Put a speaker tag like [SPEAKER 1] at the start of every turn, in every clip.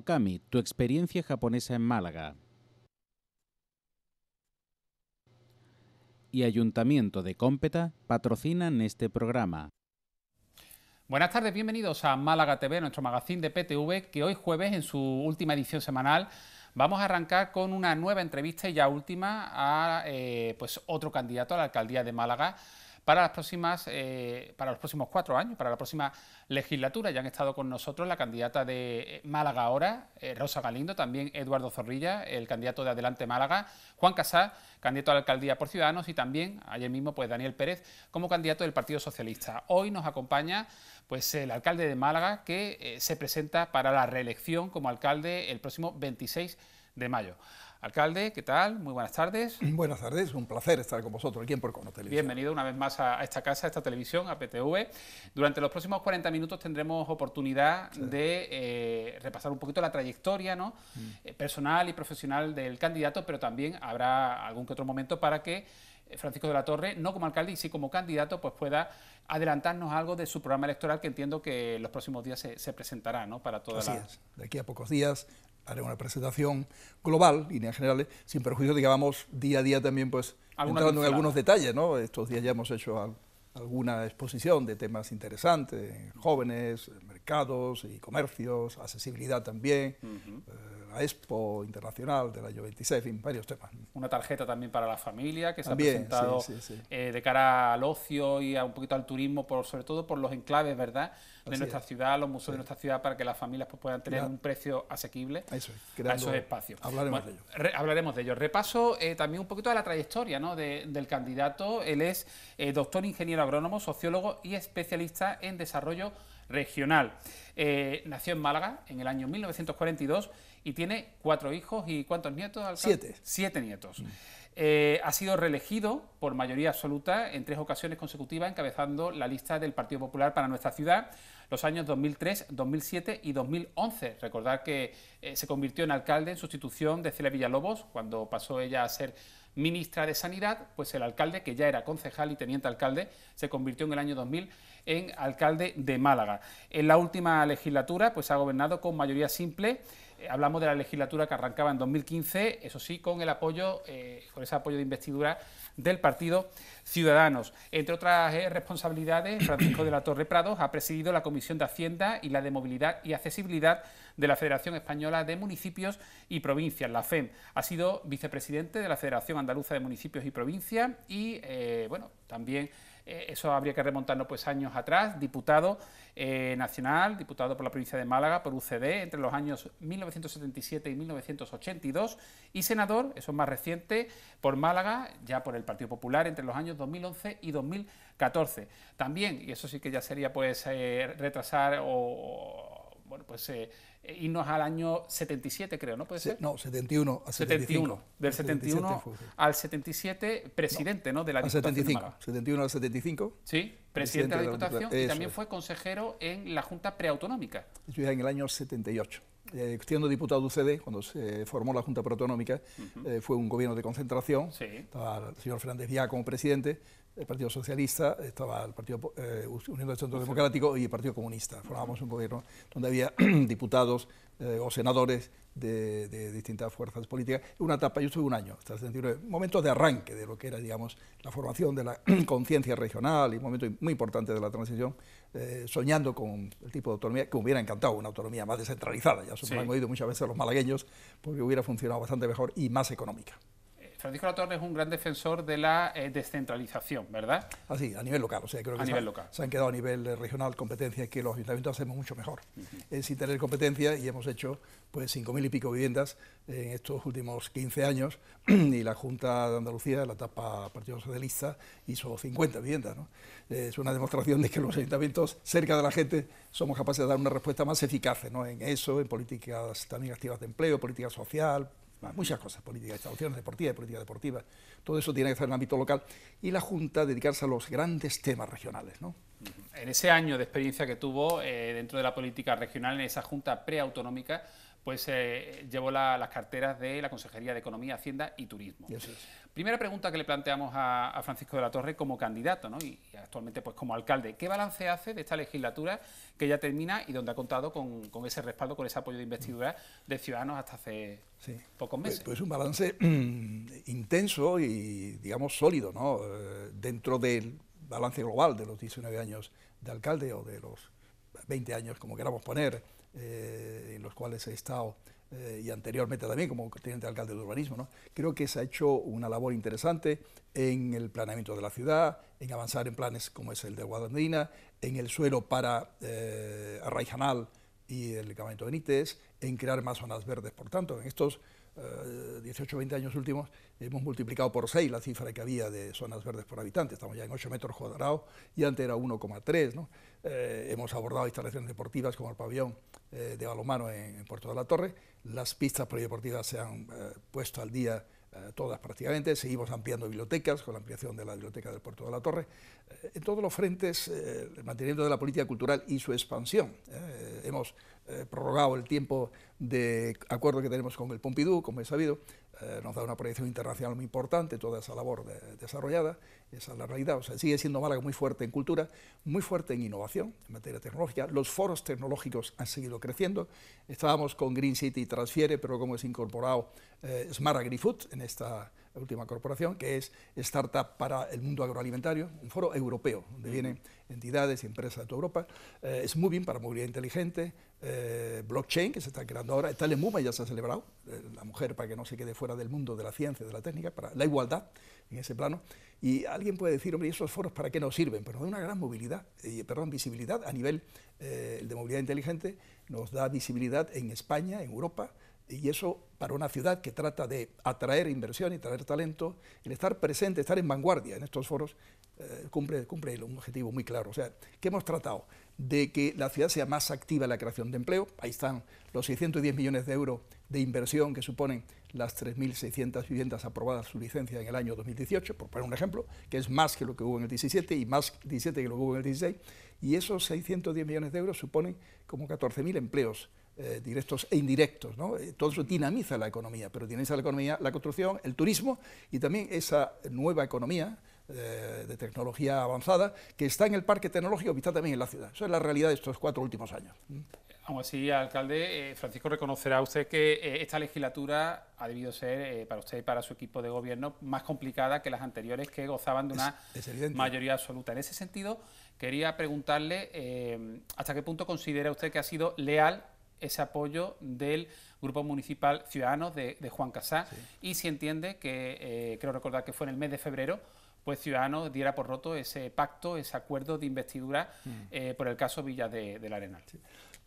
[SPEAKER 1] Okami, tu experiencia japonesa en Málaga. Y Ayuntamiento de Cómpeta patrocinan este programa.
[SPEAKER 2] Buenas tardes, bienvenidos a Málaga TV, nuestro magazín de PTV, que hoy jueves, en su última edición semanal, vamos a arrancar con una nueva entrevista y ya última a pues otro candidato a la alcaldía de Málaga para los próximos 4 años, para la próxima legislatura. Ya han estado con nosotros la candidata de Málaga Ahora, Rosa Galindo, también Eduardo Zorrilla, el candidato de Adelante Málaga, Juan Casal, candidato a la alcaldía por Ciudadanos, y también ayer mismo pues Daniel Pérez como candidato del Partido Socialista. Hoy nos acompaña pues el alcalde de Málaga, que se presenta para la reelección como alcalde el próximo 26 de mayo. Alcalde, ¿qué tal? Muy buenas tardes.
[SPEAKER 3] Buenas tardes, un placer estar con vosotros aquí en Por Cono Televisión.
[SPEAKER 2] Bienvenido una vez más a esta casa, a esta televisión, a PTV. Durante los próximos 40 minutos tendremos oportunidad de repasar un poquito la trayectoria, ¿no? Personal y profesional del candidato, pero también habrá algún que otro momento para que Francisco de la Torre, no como alcalde y sí como candidato, pues pueda adelantarnos algo de su programa electoral, que entiendo que en los próximos días se presentará, ¿no? Para todas
[SPEAKER 3] Así es. De aquí a pocos días haré una presentación global, líneas generales, sin perjuicio de que vamos día a día también pues entrando en algunos detalles, ¿no? Estos días ya hemos hecho alguna exposición de temas interesantes, jóvenes, mercados y comercios, accesibilidad también, la Expo Internacional del año 26, en fin, varios temas.
[SPEAKER 2] Una tarjeta también para la familia que
[SPEAKER 3] también,
[SPEAKER 2] se ha presentado de cara al ocio y un poquito al turismo, sobre todo por los enclaves, ¿verdad?, de nuestra ciudad, los museos de nuestra ciudad, para que las familias pues puedan tener un precio asequible a esos espacios.
[SPEAKER 3] Hablaremos de ello.
[SPEAKER 2] Hablaremos de ello. Repaso también un poquito de la trayectoria, ¿no?, del candidato. Él es doctor ingeniero agrónomo, sociólogo y especialista en desarrollo regional. Nació en Málaga en el año 1942 y tiene 4 hijos. ¿Y cuántos nietos, alcalde? 7 nietos. Ha sido reelegido por mayoría absoluta en 3 ocasiones consecutivas, encabezando la lista del Partido Popular para nuestra ciudad los años 2003, 2007 y 2011. Recordar que se convirtió en alcalde en sustitución de Celia Villalobos cuando pasó ella a ser ministra de Sanidad. Pues el alcalde, que ya era concejal y teniente alcalde, se convirtió en el año 2000 en alcalde de Málaga. En la última legislatura pues ha gobernado con mayoría simple. Hablamos de la legislatura que arrancaba en 2015, eso sí, con el apoyo, con ese apoyo de investidura del Partido Ciudadanos. Entre otras responsabilidades, Francisco de la Torre Prados ha presidido la Comisión de Hacienda y la de Movilidad y Accesibilidad de la Federación Española de Municipios y Provincias, la FEM. Ha sido vicepresidente de la Federación Andaluza de Municipios y Provincias y, bueno, también eso habría que remontarnos pues años atrás, diputado nacional, diputado por la provincia de Málaga, por UCD, entre los años 1977 y 1982, y senador, eso es más reciente, por Málaga, ya por el Partido Popular, entre los años 2011 y 2014. También, y eso sí que ya sería pues retrasar bueno, pues irnos al año 77, creo, ¿no? ¿Puede ser?
[SPEAKER 3] No, 71 a 75.
[SPEAKER 2] Del 71 al 77, presidente, ¿no?, de la Diputación de Málaga.
[SPEAKER 3] 71 al 75.
[SPEAKER 2] Sí, presidente de la Diputación, y también fue consejero en la Junta Preautonómica.
[SPEAKER 3] Yo ya en el año 78. Siendo diputado de UCD, cuando se formó la Junta Preautonómica, fue un gobierno de concentración. Estaba el señor Fernández Viá como presidente, el Partido Socialista, estaba el Partido Unión del Centro Democrático y el Partido Comunista. Formábamos un gobierno donde había diputados o senadores de distintas fuerzas políticas. Una etapa, yo estuve un año, hasta el 79, momentos de arranque de lo que era, digamos, la formación de la conciencia regional y un momento muy importante de la transición, soñando con el tipo de autonomía que me hubiera encantado, una autonomía más descentralizada, ya eso lo hemos oído muchas veces los malagueños, porque hubiera funcionado bastante mejor y más económica.
[SPEAKER 2] Francisco de la Torre es un gran defensor de la descentralización, ¿verdad?
[SPEAKER 3] Así, a nivel local, o sea, creo que se han quedado a nivel regional competencias que los ayuntamientos hacemos mucho mejor. Sin tener competencia, y hemos hecho pues 5.000 y pico viviendas en estos últimos 15 años, y la Junta de Andalucía, la etapa Partido Socialista, hizo 50 viviendas, ¿no? Es una demostración de que los ayuntamientos, cerca de la gente, somos capaces de dar una respuesta más eficaz, ¿no?, en eso, en políticas también activas de empleo, política social, muchas cosas, política de instalaciones deportivas, política deportiva, todo eso tiene que estar en el ámbito local, y la Junta dedicarse a los grandes temas regionales, ¿no?
[SPEAKER 2] En ese año de experiencia que tuvo dentro de la política regional, en esa Junta Preautonómica, pues llevo las carteras de la Consejería de Economía, Hacienda y Turismo.
[SPEAKER 3] Eso es.
[SPEAKER 2] Primera pregunta que le planteamos a Francisco de la Torre como candidato, ¿no? y actualmente pues como alcalde. ¿Qué balance hace de esta legislatura que ya termina y donde ha contado con ese respaldo, con ese apoyo de investidura de Ciudadanos hasta hace pocos meses?
[SPEAKER 3] Pues un balance intenso y, digamos, sólido, ¿no? Dentro del balance global de los 19 años de alcalde o de los 20 años, como queramos poner, en los cuales he estado y anteriormente también como teniente alcalde de urbanismo, ¿no? Creo que se ha hecho una labor interesante en el planeamiento de la ciudad, en avanzar en planes como es el de Guadalmedina, en el suelo para Arraijanal y el Campamento Benítez, en crear más zonas verdes. Por tanto, en estos 18 o 20 años últimos hemos multiplicado por 6 la cifra que había de zonas verdes por habitante. Estamos ya en 8 metros cuadrados y antes era 1,3, ¿no? Hemos abordado instalaciones deportivas como el pabellón de balonmano en Puerto de la Torre. Las pistas polideportivas se han puesto al día todas prácticamente. Seguimos ampliando bibliotecas con la ampliación de la biblioteca del Puerto de la Torre. En todos los frentes, el mantenimiento de la política cultural y su expansión. Hemos prorrogado el tiempo de acuerdo que tenemos con el Pompidou, como he sabido, nos da una proyección internacional muy importante, toda esa labor desarrollada, esa es la realidad. O sea, sigue siendo Málaga muy fuerte en cultura, muy fuerte en innovación, en materia tecnológica. Los foros tecnológicos han seguido creciendo. Estábamos con Green City Transfiere, pero como es incorporado Smart Agri-Food en esta última corporación, que es Startup para el mundo agroalimentario, un foro europeo, donde vienen entidades y empresas de toda Europa. Smoothing para movilidad inteligente, blockchain, que se está creando ahora, Telemuma ya se ha celebrado, la mujer para que no se quede fuera del mundo de la ciencia y de la técnica, para la igualdad en ese plano. Y alguien puede decir, hombre, ¿y esos foros para qué nos sirven? Pero nos da una gran visibilidad a nivel de movilidad inteligente, nos da visibilidad en España, en Europa, y eso para una ciudad que trata de atraer inversión y traer talento, el estar presente, estar en vanguardia en estos foros, cumple un objetivo muy claro. O sea, ¿qué hemos tratado? De que la ciudad sea más activa en la creación de empleo. Ahí están los 610 millones de euros de inversión que suponen las 3.600 viviendas aprobadas su licencia en el año 2018, por poner un ejemplo, que es más que lo que hubo en el 17 y más 17 que lo que hubo en el 16, y esos 610 millones de euros suponen como 14.000 empleos directos e indirectos, ¿no? Todo eso dinamiza la economía, pero dinamiza la economía, la construcción, el turismo y también esa nueva economía de tecnología avanzada que está en el parque tecnológico y está también en la ciudad. Eso es la realidad de estos 4 últimos años.
[SPEAKER 2] Aún así, alcalde, Francisco, reconocerá usted que esta legislatura ha debido ser, para usted y para su equipo de gobierno, más complicada que las anteriores que gozaban de una mayoría absoluta. En ese sentido, quería preguntarle hasta qué punto considera usted que ha sido leal ese apoyo del Grupo Municipal Ciudadanos de Juan Casá, y si entiende que, creo recordar que fue en el mes de febrero, pues Ciudadanos diera por roto ese pacto, ese acuerdo de investidura por el caso Villa del Arenal.
[SPEAKER 3] Sí.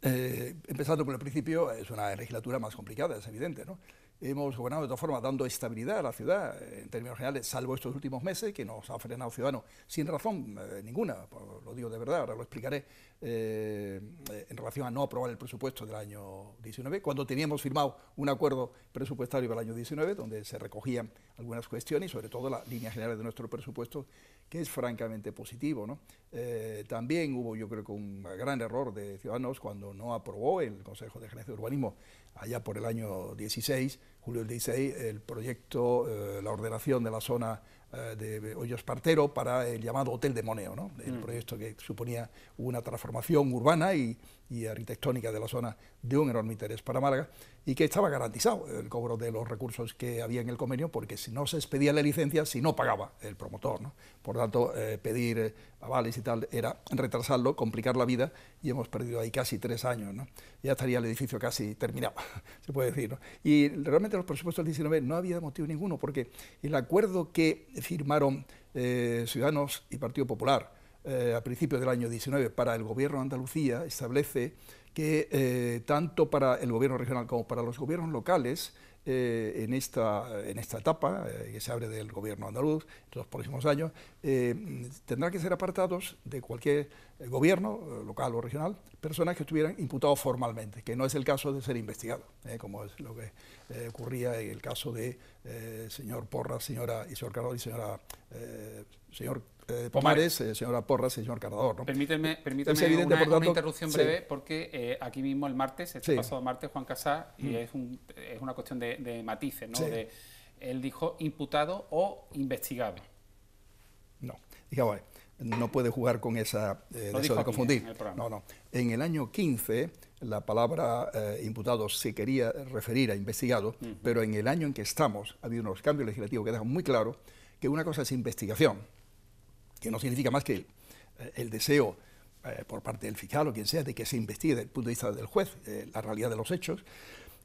[SPEAKER 3] Empezando por el principio, es una legislatura más complicada, es evidente, ¿no? Hemos gobernado de todas formas dando estabilidad a la ciudad, en términos generales, salvo estos últimos meses, que nos ha frenado Ciudadanos sin razón ninguna, lo digo de verdad, ahora lo explicaré, en relación a no aprobar el presupuesto del año 19, cuando teníamos firmado un acuerdo presupuestario para el año 19, donde se recogían algunas cuestiones y sobre todo las líneas generales de nuestro presupuesto, que es francamente positivo, ¿no? También hubo, yo creo que un gran error de Ciudadanos cuando no aprobó el Consejo de Gerencia de Urbanismo allá por el año 16, julio del 16, el proyecto, la ordenación de la zona de Hoyo Espartero para el llamado Hotel de Moneo, ¿no? El proyecto que suponía una transformación urbana y arquitectónica de la zona de un enorme interés para Málaga y que estaba garantizado el cobro de los recursos que había en el convenio porque si no se expedía la licencia, si no pagaba el promotor, ¿no? Por tanto, pedir avales y tal era retrasarlo, complicar la vida y hemos perdido ahí casi 3 años, ¿no? Ya estaría el edificio casi terminado, se puede decir, ¿no? Y realmente los presupuestos del 19 no había motivo ninguno porque el acuerdo que firmaron Ciudadanos y Partido Popular a principios del año 19 para el Gobierno de Andalucía establece que tanto para el Gobierno regional como para los gobiernos locales en esta etapa que se abre del Gobierno andaluz en los próximos años, tendrán que ser apartados de cualquier gobierno, local o regional, personas que estuvieran imputados formalmente, que no es el caso de ser investigados, como es lo que ocurría en el caso de señor Porras, señora y señor Cardador y señor Pomares, señora Porras y señor Cardador, ¿no?
[SPEAKER 2] Permíteme
[SPEAKER 3] evidente,
[SPEAKER 2] una interrupción breve, porque aquí mismo el martes, pasado martes, Juan Casas, y es una cuestión de matices, ¿no?
[SPEAKER 3] Sí.
[SPEAKER 2] Él dijo imputado o investigado.
[SPEAKER 3] No, digamos, no puede jugar con esa deseo de confundir. No. En el año 15 la palabra imputado se quería referir a investigado, pero en el año en que estamos ha habido unos cambios legislativos que dejan muy claro que una cosa es investigación, que no significa más que el deseo por parte del fiscal o quien sea de que se investigue desde el punto de vista del juez la realidad de los hechos,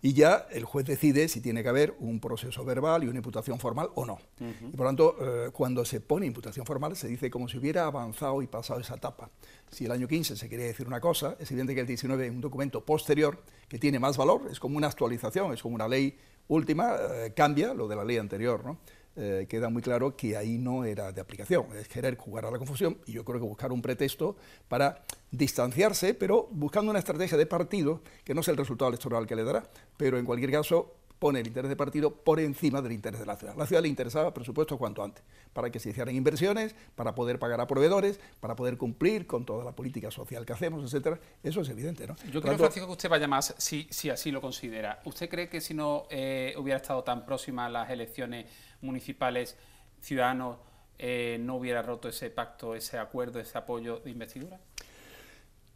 [SPEAKER 3] y ya el juez decide si tiene que haber un proceso verbal y una imputación formal o no. Y por lo tanto, cuando se pone imputación formal, se dice como si hubiera avanzado y pasado esa etapa. Si el año 15 se quería decir una cosa, es evidente que el 19 es un documento posterior que tiene más valor, es como una actualización, es como una ley última, cambia lo de la ley anterior, ¿no? Queda muy claro que ahí no era de aplicación, es querer jugar a la confusión, y yo creo que buscar un pretexto para distanciarse, pero buscando una estrategia de partido que no es el resultado electoral que le dará, pero en cualquier caso pone el interés de partido por encima del interés de la ciudad. A la ciudad le interesaba presupuesto cuanto antes, para que se hicieran inversiones, para poder pagar a proveedores, para poder cumplir con toda la política social que hacemos, etcétera. Eso es evidente, ¿no?
[SPEAKER 2] Yo creo, Francisco, que usted vaya más, si así lo considera. ¿Usted cree que si no hubiera estado tan próximas las elecciones municipales, Ciudadanos no hubiera roto ese pacto, ese acuerdo, ese apoyo de investidura?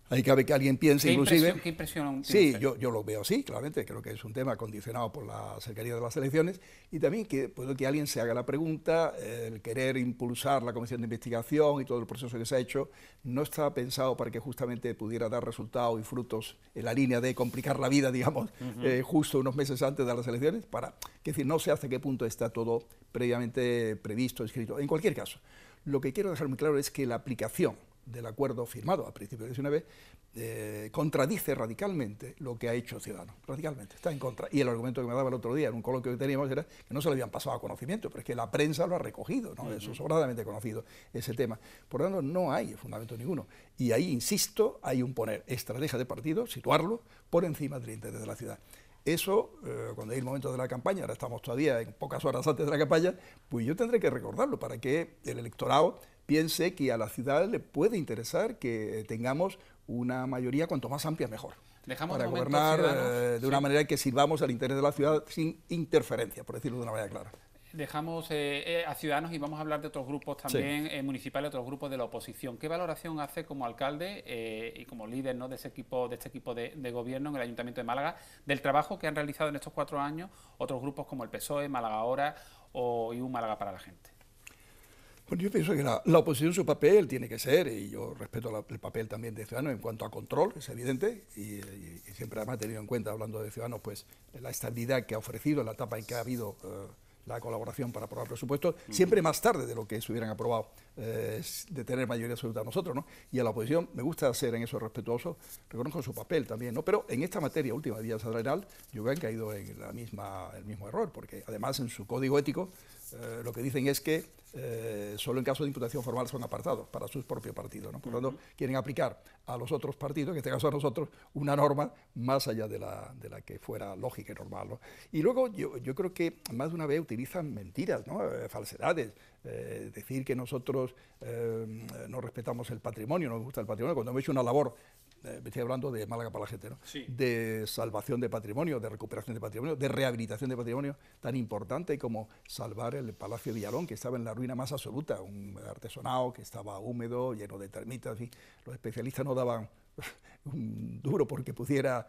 [SPEAKER 3] Ahí cabe que alguien piense, inclusive...
[SPEAKER 2] ¿Qué impresión tiene
[SPEAKER 3] Sí,
[SPEAKER 2] usted?
[SPEAKER 3] yo lo veo así, claramente. Creo que es un tema condicionado por la cercanía de las elecciones, y también que puede que alguien se haga la pregunta, el querer impulsar la comisión de investigación y todo el proceso que se ha hecho, no está pensado para que justamente pudiera dar resultados y frutos en la línea de complicar la vida, digamos, justo unos meses antes de las elecciones, es decir, no sé hasta qué punto está todo previamente previsto, escrito. En cualquier caso, lo que quiero dejar muy claro es que la aplicación del acuerdo firmado a principios del 19 contradice radicalmente lo que ha hecho Ciudadanos, radicalmente, está en contra. Y el argumento que me daba el otro día en un coloquio que teníamos era que no se lo habían pasado a conocimiento, pero es que la prensa lo ha recogido, ¿no? Eso es sobradamente conocido, ese tema. Por lo tanto, no hay fundamento ninguno. Y ahí, insisto, hay un poner estrategia de partido, situarlo por encima del interés de la ciudad. Eso, cuando hay el momento de la campaña, ahora estamos todavía en pocas horas antes de la campaña, pues yo tendré que recordarlo para que el electorado piense que a la ciudad le puede interesar que tengamos una mayoría cuanto más amplia mejor, para gobernar de una manera que sirvamos al interés de la ciudad sin interferencia, por decirlo de una manera clara.
[SPEAKER 2] Dejamos a Ciudadanos y vamos a hablar de otros grupos también municipales, otros grupos de la oposición. ¿Qué valoración hace como alcalde y como líder, ¿no?, de este equipo de gobierno en el Ayuntamiento de Málaga, del trabajo que han realizado en estos 4 años otros grupos como el PSOE, Málaga Ahora y un Málaga para la Gente?
[SPEAKER 3] Bueno, yo pienso que la oposición, su papel tiene que ser, y yo respeto el papel también de Ciudadanos en cuanto a control, es evidente, y siempre además he tenido en cuenta, hablando de Ciudadanos, pues la estabilidad que ha ofrecido en la etapa en que ha habido la colaboración para aprobar presupuestos, siempre más tarde de lo que se hubieran aprobado, de tener mayoría absoluta a nosotros, ¿no? Y a la oposición me gusta ser en eso respetuoso, reconozco su papel también, ¿no? Pero en esta materia última de vía salarial, yo creo que han caído en el mismo error, porque además en su código ético lo que dicen es que solo en caso de imputación formal son apartados para sus propios partidos, ¿no? Por lo tanto, quieren aplicar a los otros partidos, en este caso a nosotros, una norma más allá de la que fuera lógica y normal, ¿no? Y luego yo creo que más de una vez utilizan mentiras, ¿no? Falsedades, decir que nosotros no respetamos el patrimonio, no nos gusta el patrimonio, cuando hemos hecho una labor, me estoy hablando de Málaga para la Gente, ¿no? Sí. De salvación de patrimonio, de recuperación de patrimonio, de rehabilitación de patrimonio, tan importante como salvar el Palacio de Villalón, que estaba en la ruina más absoluta, un artesonado que estaba húmedo, lleno de termitas, en fin. Los especialistas no daban un duro porque pudiera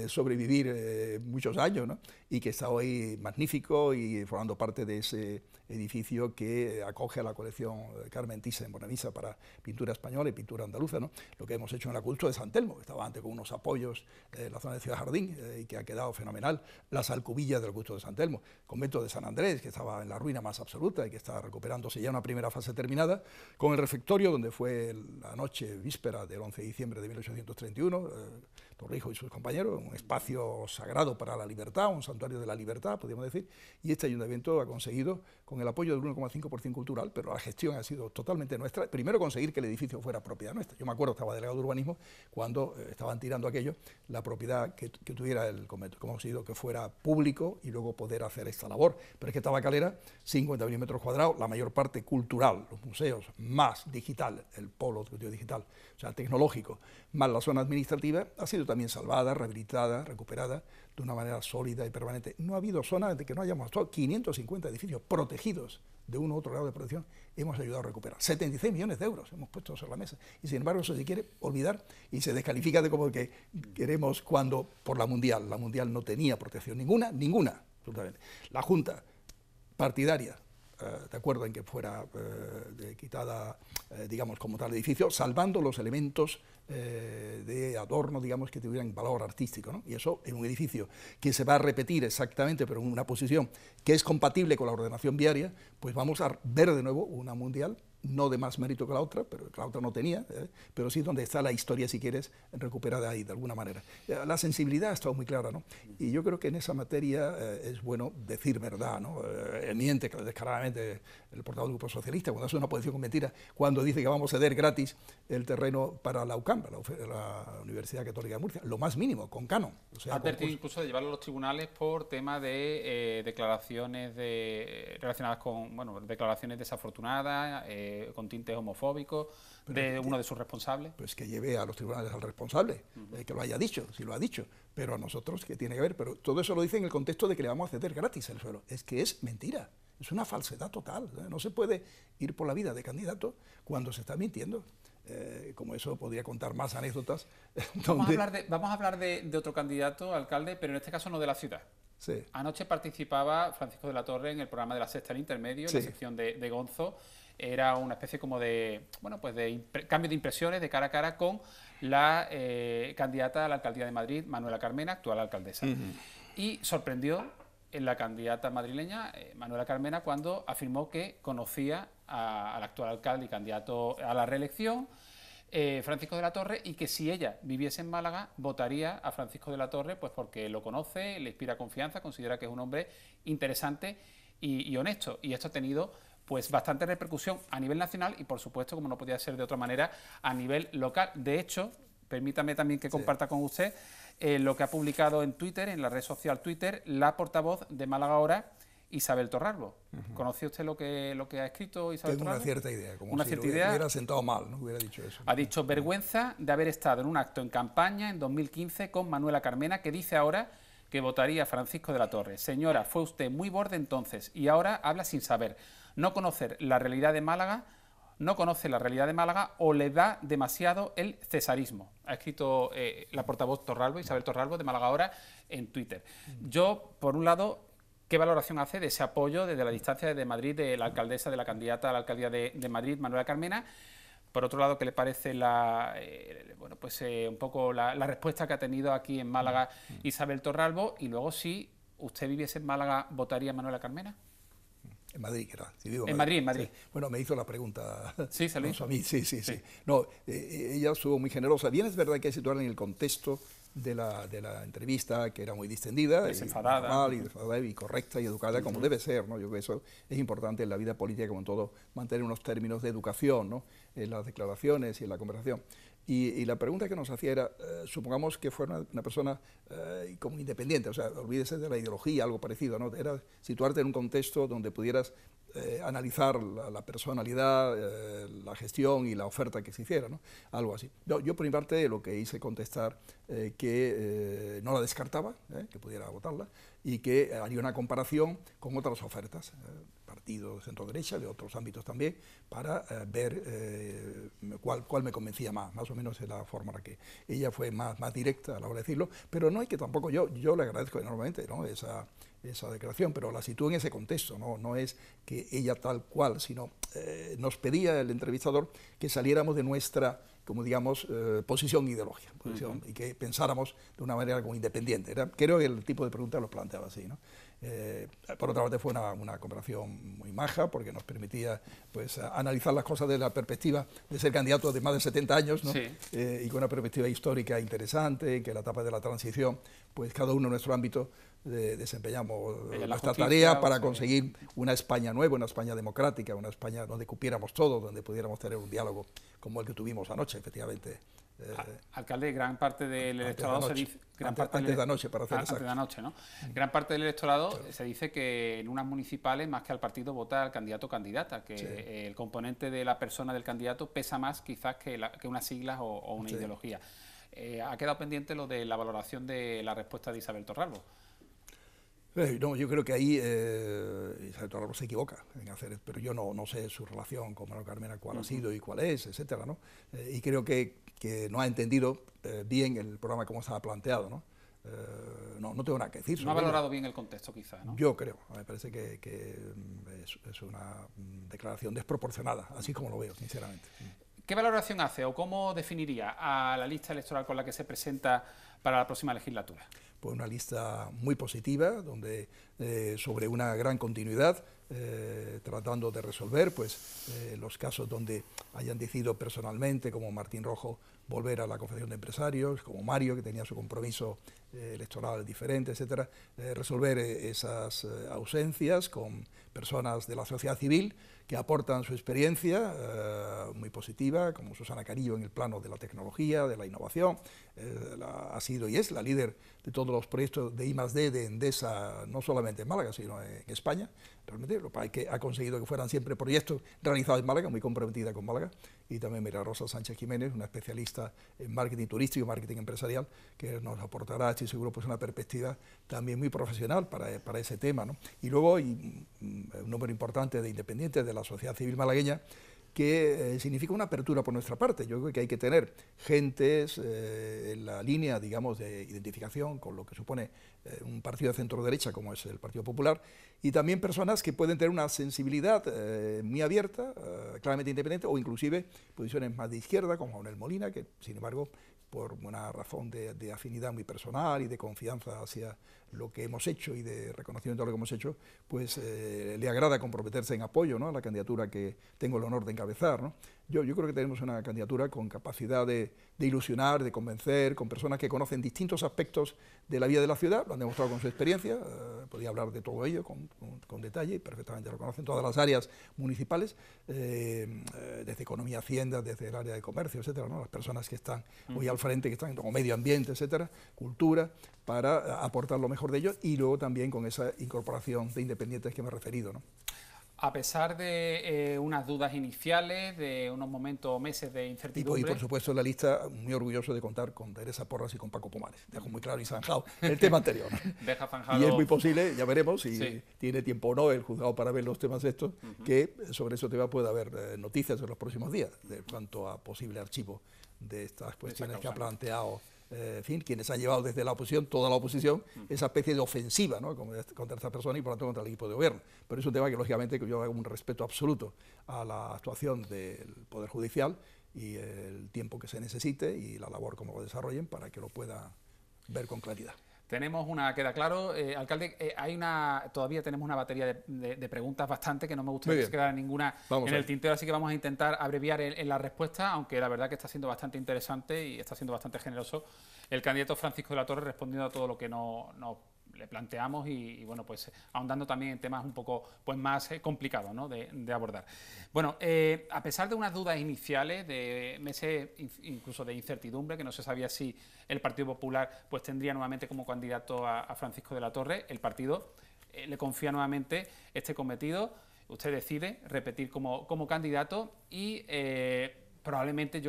[SPEAKER 3] sobrevivir muchos años, ¿no? Y que está hoy magnífico y formando parte de ese edificio que acoge a la colección Carmen Thyssen en Bonavisa para pintura española y pintura andaluza, ¿no? Lo que hemos hecho en la culto de San Telmo, que estaba antes con unos apoyos en la zona de Ciudad Jardín y que ha quedado fenomenal, las alcubillas del culto de San Telmo, convento de San Andrés, que estaba en la ruina más absoluta y que está recuperándose ya una primera fase terminada, con el refectorio, donde fue la noche víspera del 11 de diciembre de 1831, Torrijos y sus compañeros, un espacio sagrado para la libertad, un santuario de la libertad, podríamos decir, y este ayuntamiento ha conseguido, con el apoyo del 1,5% cultural, pero la gestión ha sido totalmente nuestra, primero conseguir que el edificio fuera propiedad nuestra. Yo me acuerdo, estaba delegado de urbanismo, cuando estaban tirando aquello, la propiedad que tuviera el convento, que hemos conseguido que fuera público y luego poder hacer esta labor. Pero es que Tabacalera, 50.000 metros cuadrados, la mayor parte cultural, los museos, más digital, el polo digital, o sea, tecnológico, más la zona administrativa, ha sido también salvada, rehabilitada, recuperada de una manera sólida y permanente. No ha habido zona de que no hayamos actuado. 550 edificios protegidos de uno u otro grado de protección hemos ayudado a recuperar. 76 millones de euros hemos puesto sobre la mesa. Y sin embargo eso se quiere olvidar y se descalifica de como que queremos cuando por la Mundial no tenía protección ninguna, absolutamente. La Junta partidaria, de acuerdo en que fuera quitada, digamos, como tal edificio, salvando los elementos de adorno, digamos, que tuvieran valor artístico, ¿no? Y eso en un edificio que se va a repetir exactamente, pero en una posición que es compatible con la ordenación viaria, pues vamos a ver de nuevo una Mundial, no de más mérito que la otra, pero que la otra no tenía, pero sí donde está la historia, si quieres, recuperada ahí, de alguna manera. La sensibilidad ha estado muy clara, ¿no? Y yo creo que en esa materia es bueno decir verdad, ¿no? Miente descaradamente el portavoz del Grupo Socialista, cuando hace una posición con mentira, cuando dice que vamos a ceder gratis el terreno para la UCAM, la Universidad Católica de Murcia, lo más mínimo, con canon. O sea,
[SPEAKER 2] ha advertido incluso de llevarlo a los tribunales por tema de declaraciones relacionadas con, bueno, declaraciones desafortunadas, con tintes homofóbicos, de uno de sus responsables.
[SPEAKER 3] Pues que lleve a los tribunales al responsable, que lo haya dicho, si lo ha dicho, pero a nosotros, ¿qué tiene que ver? Pero todo eso lo dice en el contexto de que le vamos a ceder gratis el suelo. Es que es mentira, es una falsedad total. No se puede ir por la vida de candidato cuando se está mintiendo. Como eso podría contar más anécdotas.
[SPEAKER 2] Vamos a hablar de otro candidato, alcalde, pero en este caso no de la ciudad.
[SPEAKER 3] Sí.
[SPEAKER 2] Anoche participaba Francisco de la Torre en el programa de La Sexta, el intermedio,
[SPEAKER 3] sí,
[SPEAKER 2] en la sección de Gonzo. Era una especie como de, bueno, pues de cambio de impresiones de cara a cara con la candidata a la alcaldía de Madrid, Manuela Carmena, actual alcaldesa. Y sorprendió en la candidata madrileña, Manuela Carmena, cuando afirmó que conocía al actual alcalde y candidato a la reelección, Francisco de la Torre, y que si ella viviese en Málaga votaría a Francisco de la Torre, pues porque lo conoce, le inspira confianza, considera que es un hombre interesante y honesto. Y esto ha tenido pues bastante repercusión a nivel nacional y, por supuesto, como no podía ser de otra manera, a nivel local. De hecho, permítame también que comparta con usted lo que ha publicado en Twitter, en la red social Twitter, la portavoz de Málaga Ahora, Isabel Torralbo. ¿Conoce usted lo que ha escrito Isabel Torralbo?
[SPEAKER 3] Tengo una cierta idea, como
[SPEAKER 2] una
[SPEAKER 3] si
[SPEAKER 2] cierta
[SPEAKER 3] lo
[SPEAKER 2] idea.
[SPEAKER 3] Hubiera sentado mal, no hubiera dicho eso.
[SPEAKER 2] Ha dicho: vergüenza de haber estado en un acto en campaña en 2015 con Manuela Carmena, que dice ahora que votaría a Francisco de la Torre. Señora, fue usted muy borde entonces y ahora habla sin saber. No conoce la realidad de Málaga o le da demasiado el cesarismo. Ha escrito la portavoz Torralbo, Isabel Torralbo, de Málaga Ahora, en Twitter. Yo, por un lado, ¿qué valoración hace de ese apoyo desde la distancia desde Madrid de la alcaldesa, de la candidata a la alcaldía de Madrid, Manuela Carmena? Por otro lado, ¿qué le parece un poco la respuesta que ha tenido aquí en Málaga Isabel Torralbo? Y luego, si usted viviese en Málaga, ¿votaría a Manuela Carmena?
[SPEAKER 3] En Madrid, que era. Si vivo
[SPEAKER 2] en Madrid.
[SPEAKER 3] Sí. Bueno, me hizo la pregunta.
[SPEAKER 2] Sí, se lo hizo.
[SPEAKER 3] A mí, sí. No, ella estuvo muy generosa. Bien, es verdad que hay que situarla en el contexto de la entrevista, que era muy distendida,
[SPEAKER 2] desenfadada,
[SPEAKER 3] y correcta y educada, como debe ser, ¿no? Yo creo que eso es importante en la vida política, como en todo, mantener unos términos de educación, ¿no? En las declaraciones y en la conversación. Y la pregunta que nos hacía era, supongamos que fuera una persona como independiente, o sea, olvídese de la ideología, algo parecido, ¿no? Era situarte en un contexto donde pudieras analizar la personalidad, la gestión y la oferta que se hiciera, ¿no? Algo así. Yo por mi parte lo que hice contestar que no la descartaba, que pudiera votarla, y que haría una comparación con otras ofertas, partidos de centro-derecha, de otros ámbitos también, para ver cuál me convencía más o menos es la forma en la que ella fue más directa a la hora de decirlo, pero no hay que tampoco, yo le agradezco enormemente, ¿no? esa declaración, pero la sitúo en ese contexto, no es que ella tal cual, sino nos pedía el entrevistador que saliéramos de nuestra, como digamos, posición ideológica, y que pensáramos de una manera como independiente. Creo que el tipo de pregunta lo planteaba así, ¿no? Por otra parte fue una comparación muy maja, porque nos permitía pues analizar las cosas desde la perspectiva de ser candidato de más de 70 años, ¿no? Sí. Y con una perspectiva histórica interesante, que en la etapa de la transición, pues cada uno en nuestro ámbito desempeñamos nuestra tarea para conseguir una España nueva, una España democrática, una España donde cupiéramos todos, donde pudiéramos tener un diálogo como el que tuvimos anoche, efectivamente.
[SPEAKER 2] Alcalde, gran parte del electorado se dice...
[SPEAKER 3] Antes de anoche, para hacer
[SPEAKER 2] exacto. Antes de anoche, ¿no? Gran parte del electorado se dice que en unas municipales, más que al partido, vota al candidato o candidata, que el componente de la persona del candidato pesa más quizás que unas siglas o una ideología. Ha quedado pendiente lo de la valoración de la respuesta de Isabel Torralbo.
[SPEAKER 3] No, yo creo que ahí Isabel Torralbo se equivoca en hacer, pero yo no sé su relación con Manuel Carmena, cuál ha sido y cuál es, etcétera, ¿no? Y creo que no ha entendido bien el programa como estaba planteado, ¿no? No tengo nada que decir.
[SPEAKER 2] No ha valorado bien el contexto, quizás, ¿no?
[SPEAKER 3] Yo creo, me parece que es una declaración desproporcionada, así como lo veo, sinceramente.
[SPEAKER 2] ¿Qué valoración hace o cómo definiría a la lista electoral con la que se presenta para la próxima legislatura?
[SPEAKER 3] Pues una lista muy positiva, donde sobre una gran continuidad, tratando de resolver los casos donde hayan decidido personalmente, como Martín Rojo, volver a la Confederación de Empresarios, como Mario, que tenía su compromiso electoral diferente, etcétera, resolver esas ausencias con personas de la sociedad civil que aportan su experiencia muy positiva, como Susana Carillo en el plano de la tecnología, de la innovación, ha sido y es la líder de todos los proyectos de I+D de Endesa, no solamente en Málaga, sino en España. Realmente que ha conseguido que fueran siempre proyectos realizados en Málaga, muy comprometida con Málaga, y también María Rosa Sánchez Jiménez, una especialista en marketing turístico y marketing empresarial, que nos aportará, estoy seguro, pues una perspectiva también muy profesional para ese tema, ¿no? Y luego un número importante de independientes de la sociedad civil malagueña, que significa una apertura por nuestra parte. Yo creo que hay que tener gentes en la línea, digamos, de identificación con lo que supone un partido de centro-derecha como es el Partido Popular, y también personas que pueden tener una sensibilidad muy abierta, claramente independiente, o inclusive posiciones más de izquierda, como Manuel Molina, que sin embargo, por una razón de afinidad muy personal y de confianza hacia lo que hemos hecho y de reconocimiento de lo que hemos hecho, pues le agrada comprometerse en apoyo, ¿no?, a la candidatura que tengo el honor de encabezar, ¿no? Yo creo que tenemos una candidatura con capacidad de ilusionar, de convencer, con personas que conocen distintos aspectos de la vida de la ciudad, lo han demostrado con su experiencia, podría hablar de todo ello con detalle, y perfectamente lo conocen todas las áreas municipales, desde economía, hacienda, desde el área de comercio, etcétera, ¿no? Las personas que están hoy al frente, que están como medio ambiente, etcétera, cultura, para aportar lo mejor de ellos, y luego también con esa incorporación de independientes que me he referido, ¿no?
[SPEAKER 2] A pesar de unas dudas iniciales, de unos momentos o meses de incertidumbre...
[SPEAKER 3] Y por supuesto en la lista, muy orgulloso de contar con Teresa Porras y con Paco Pomares. Dejo muy claro y zanjado el tema anterior, ¿no?
[SPEAKER 2] Deja zanjado...
[SPEAKER 3] Y es muy posible, ya veremos si tiene tiempo o no el juzgado para ver los temas estos, que sobre ese tema pueda haber noticias en los próximos días, de cuanto a posible archivo de estas cuestiones que ha planteado... en fin, quienes han llevado desde la oposición, toda la oposición, esa especie de ofensiva, ¿no?, contra esta persona y por lo tanto contra el equipo de gobierno. Pero es un tema que lógicamente yo hago un respeto absoluto a la actuación del Poder Judicial y el tiempo que se necesite y la labor como lo desarrollen para que lo pueda ver con claridad.
[SPEAKER 2] Tenemos queda claro, alcalde, todavía tenemos una batería de preguntas bastante que no me gustaría que se quedara ninguna en el tintero, así que vamos a intentar abreviar en la respuesta, aunque la verdad que está siendo bastante interesante y está siendo bastante generoso el candidato Francisco de la Torre respondiendo a todo lo que nos le planteamos y bueno, pues ahondando también en temas un poco pues más complicados, ¿no?, de abordar. Bueno, a pesar de unas dudas iniciales, de meses incluso de incertidumbre, que no se sabía si el Partido Popular pues tendría nuevamente como candidato a Francisco de la Torre, el partido le confía nuevamente este cometido. Usted decide repetir como candidato y probablemente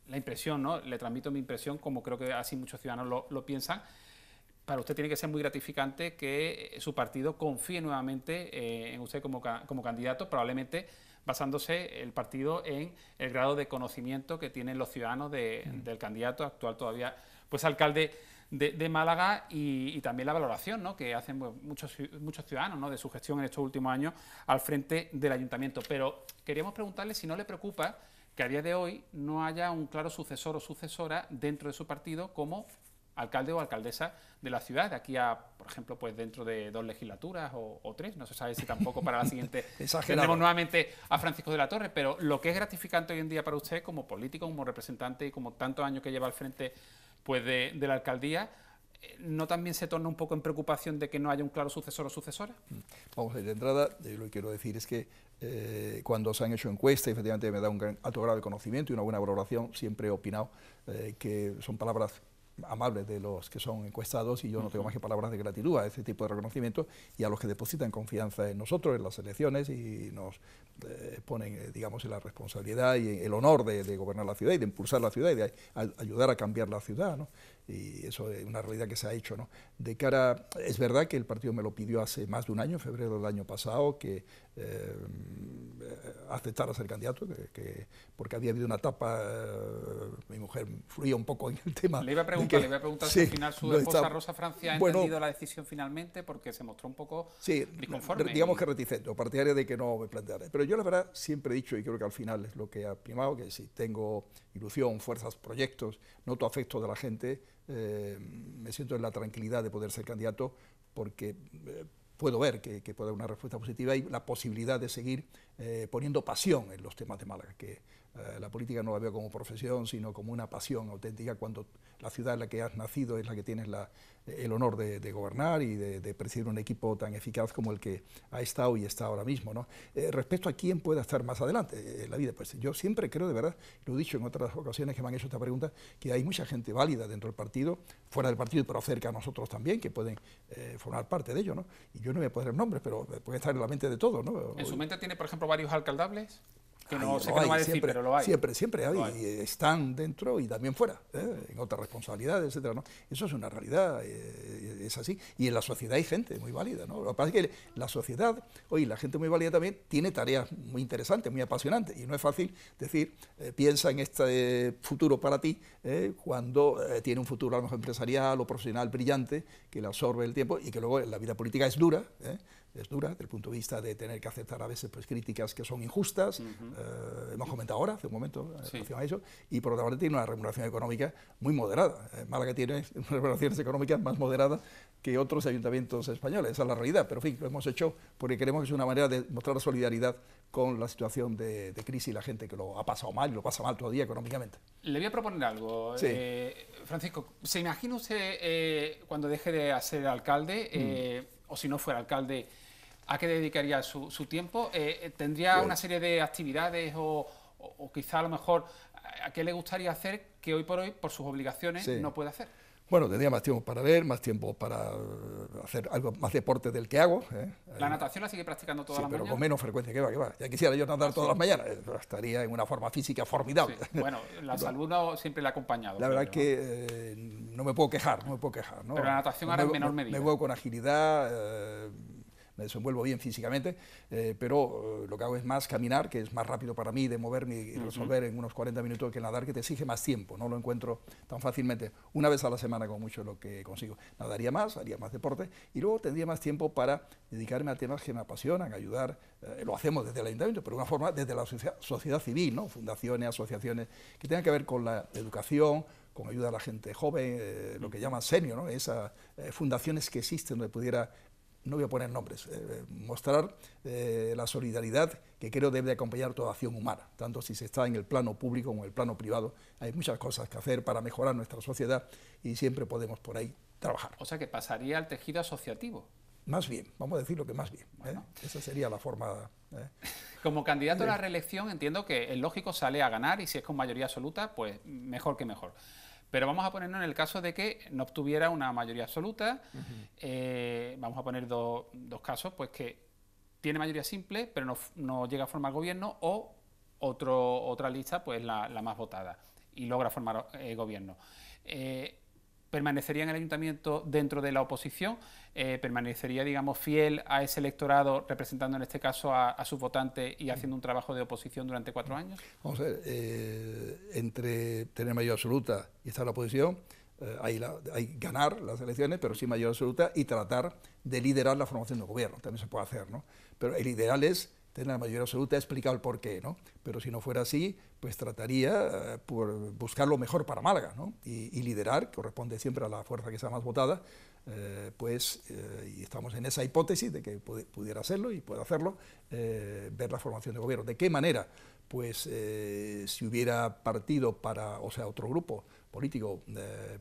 [SPEAKER 2] la impresión, ¿no?, le transmito mi impresión, como creo que así muchos ciudadanos lo piensan. Para usted tiene que ser muy gratificante que su partido confíe nuevamente en usted como candidato, probablemente basándose el partido en el grado de conocimiento que tienen los ciudadanos del candidato actual todavía pues alcalde de Málaga y también la valoración, ¿no?, que hacen muchos ciudadanos, ¿no?, de su gestión en estos últimos años al frente del ayuntamiento. Pero queríamos preguntarle si no le preocupa que a día de hoy no haya un claro sucesor o sucesora dentro de su partido como alcalde o alcaldesa de la ciudad, de aquí a, por ejemplo, pues dentro de 2 legislaturas o 3, no se sabe si tampoco para la siguiente tendremos nuevamente a Francisco de la Torre, pero lo que es gratificante hoy en día para usted como político, como representante y como tantos años que lleva al frente pues de la alcaldía, ¿no también se torna un poco en preocupación de que no haya un claro sucesor o sucesora?
[SPEAKER 3] Vamos a ver, de entrada, lo que quiero decir es que cuando se han hecho encuestas, efectivamente me da un alto grado de conocimiento y una buena valoración, siempre he opinado que son palabras amables de los que son encuestados, y yo no tengo más que palabras de gratitud a ese tipo de reconocimiento y a los que depositan confianza en nosotros, en las elecciones, y nos ponen, digamos, en la responsabilidad y en el honor de gobernar la ciudad y de impulsar la ciudad y de ayudar a cambiar la ciudad, ¿no? Y eso es una realidad que se ha hecho, ¿no? De cara, es verdad que el partido me lo pidió hace más de un año, en febrero del año pasado, que aceptara ser candidato, porque había habido una etapa, mi mujer fluía un poco en el tema.
[SPEAKER 2] Le iba a preguntar si al final su esposa Rosa Francia ha entendido la decisión finalmente, porque se mostró un poco disconforme.
[SPEAKER 3] Digamos que reticente, o partidaria de que no me planteara. Pero yo la verdad siempre he dicho, y creo que al final es lo que ha primado, que si tengo ilusión, fuerzas, proyectos, noto afecto de la gente, me siento en la tranquilidad de poder ser candidato, porque puedo ver que puede haber una respuesta positiva y la posibilidad de seguir poniendo pasión en los temas de Málaga, que la política no la veo como profesión, sino como una pasión auténtica, cuando la ciudad en la que has nacido es la que tienes el honor de gobernar y de presidir un equipo tan eficaz como el que ha estado y está ahora mismo, ¿no? Respecto a quién pueda estar más adelante en la vida, pues yo siempre creo, de verdad, lo he dicho en otras ocasiones que me han hecho esta pregunta, que hay mucha gente válida dentro del partido, fuera del partido, pero cerca a nosotros también, que pueden formar parte de ello, ¿no? Y yo no voy a poner nombres, pero puede estar en la mente de todos, ¿no?
[SPEAKER 2] ¿En su mente tiene, por ejemplo, varios alcaldables? Que no sé qué no va a decir, pero lo hay.
[SPEAKER 3] Siempre hay, y están dentro y también fuera, en otras responsabilidades, etcétera, ¿no? Eso es una realidad, es así. Y en la sociedad hay gente muy válida, ¿no? Lo que pasa es que la sociedad, la gente muy válida también tiene tareas muy interesantes, muy apasionantes, y no es fácil decir, piensa en este futuro para ti, cuando tiene un futuro a lo mejor empresarial o profesional brillante, que le absorbe el tiempo, y que luego la vida política es dura, desde el punto de vista de tener que aceptar a veces pues, críticas que son injustas, hemos comentado ahora, hace un momento, en relación a eso, y por otra parte tiene una remuneración económica muy moderada. Málaga tiene unas remuneraciones económicas más moderadas que otros ayuntamientos españoles, esa es la realidad, pero en fin, lo hemos hecho porque creemos que es una manera de mostrar la solidaridad con la situación de crisis y la gente que lo ha pasado mal y lo pasa mal todavía económicamente.
[SPEAKER 2] Le voy a proponer algo,
[SPEAKER 3] sí.
[SPEAKER 2] Francisco, ¿se imagina usted cuando deje de ser alcalde, o si no fuera alcalde, a qué dedicaría su tiempo? ¿Tendría una serie de actividades o quizá a lo mejor a qué le gustaría hacer que hoy por hoy, por sus obligaciones, no puede hacer?
[SPEAKER 3] Bueno, tendría más tiempo para leer, más tiempo para hacer algo más deporte del que hago.
[SPEAKER 2] ¿La natación la sigue practicando todas las mañanas?
[SPEAKER 3] Sí, pero con menos frecuencia, que va. Ya quisiera yo nadar todas las mañanas, estaría en una forma física formidable.
[SPEAKER 2] Sí. Bueno, la salud no siempre le ha acompañado.
[SPEAKER 3] La verdad es que no me puedo quejar, ¿no?
[SPEAKER 2] Pero la natación ahora en menor medida.
[SPEAKER 3] Me muevo con agilidad, me desenvuelvo bien físicamente, pero lo que hago es más caminar, que es más rápido para mí de moverme y resolver en unos 40 minutos, que nadar, que te exige más tiempo, no lo encuentro tan fácilmente. Una vez a la semana como mucho lo que consigo. Nadaría más, haría más deporte y luego tendría más tiempo para dedicarme a temas que me apasionan, ayudar, lo hacemos desde el ayuntamiento, pero de una forma desde la sociedad civil, ¿no? Fundaciones, asociaciones, que tengan que ver con la educación, con ayuda a la gente joven, lo que llaman senior, ¿no? Esas fundaciones que existen donde pudiera, no voy a poner nombres, mostrar la solidaridad que creo debe acompañar toda acción humana, tanto si se está en el plano público como en el plano privado. Hay muchas cosas que hacer para mejorar nuestra sociedad y siempre podemos por ahí trabajar.
[SPEAKER 2] O sea que pasaría al tejido asociativo.
[SPEAKER 3] Más bien, vamos a decir lo que más bien. Bueno. Esa sería la forma.
[SPEAKER 2] Como candidato a la reelección entiendo que el lógico sale a ganar y si es con mayoría absoluta, pues mejor que mejor. Pero vamos a ponernos en el caso de que no obtuviera una mayoría absoluta. Vamos a poner dos casos, pues que tiene mayoría simple, pero no llega a formar gobierno, o otra lista, pues la más votada, y logra formar gobierno. ¿Permanecería en el ayuntamiento dentro de la oposición? ¿Permanecería, digamos, fiel a ese electorado, representando en este caso a sus votantes y haciendo un trabajo de oposición durante 4 años?
[SPEAKER 3] Vamos a ver, entre tener mayoría absoluta y estar en la oposición, hay ganar las elecciones, pero sin mayoría absoluta, y tratar de liderar la formación de gobierno, también se puede hacer, ¿no? Pero el ideal es tener la mayoría absoluta, he explicado el porqué, ¿no? Pero si no fuera así, pues trataría por buscar lo mejor para Málaga, ¿no? Y liderar, corresponde siempre a la fuerza que sea más votada, y estamos en esa hipótesis de que pudiera hacerlo y puede hacerlo, ver la formación de gobierno. ¿De qué manera? Pues si hubiera partido otro grupo político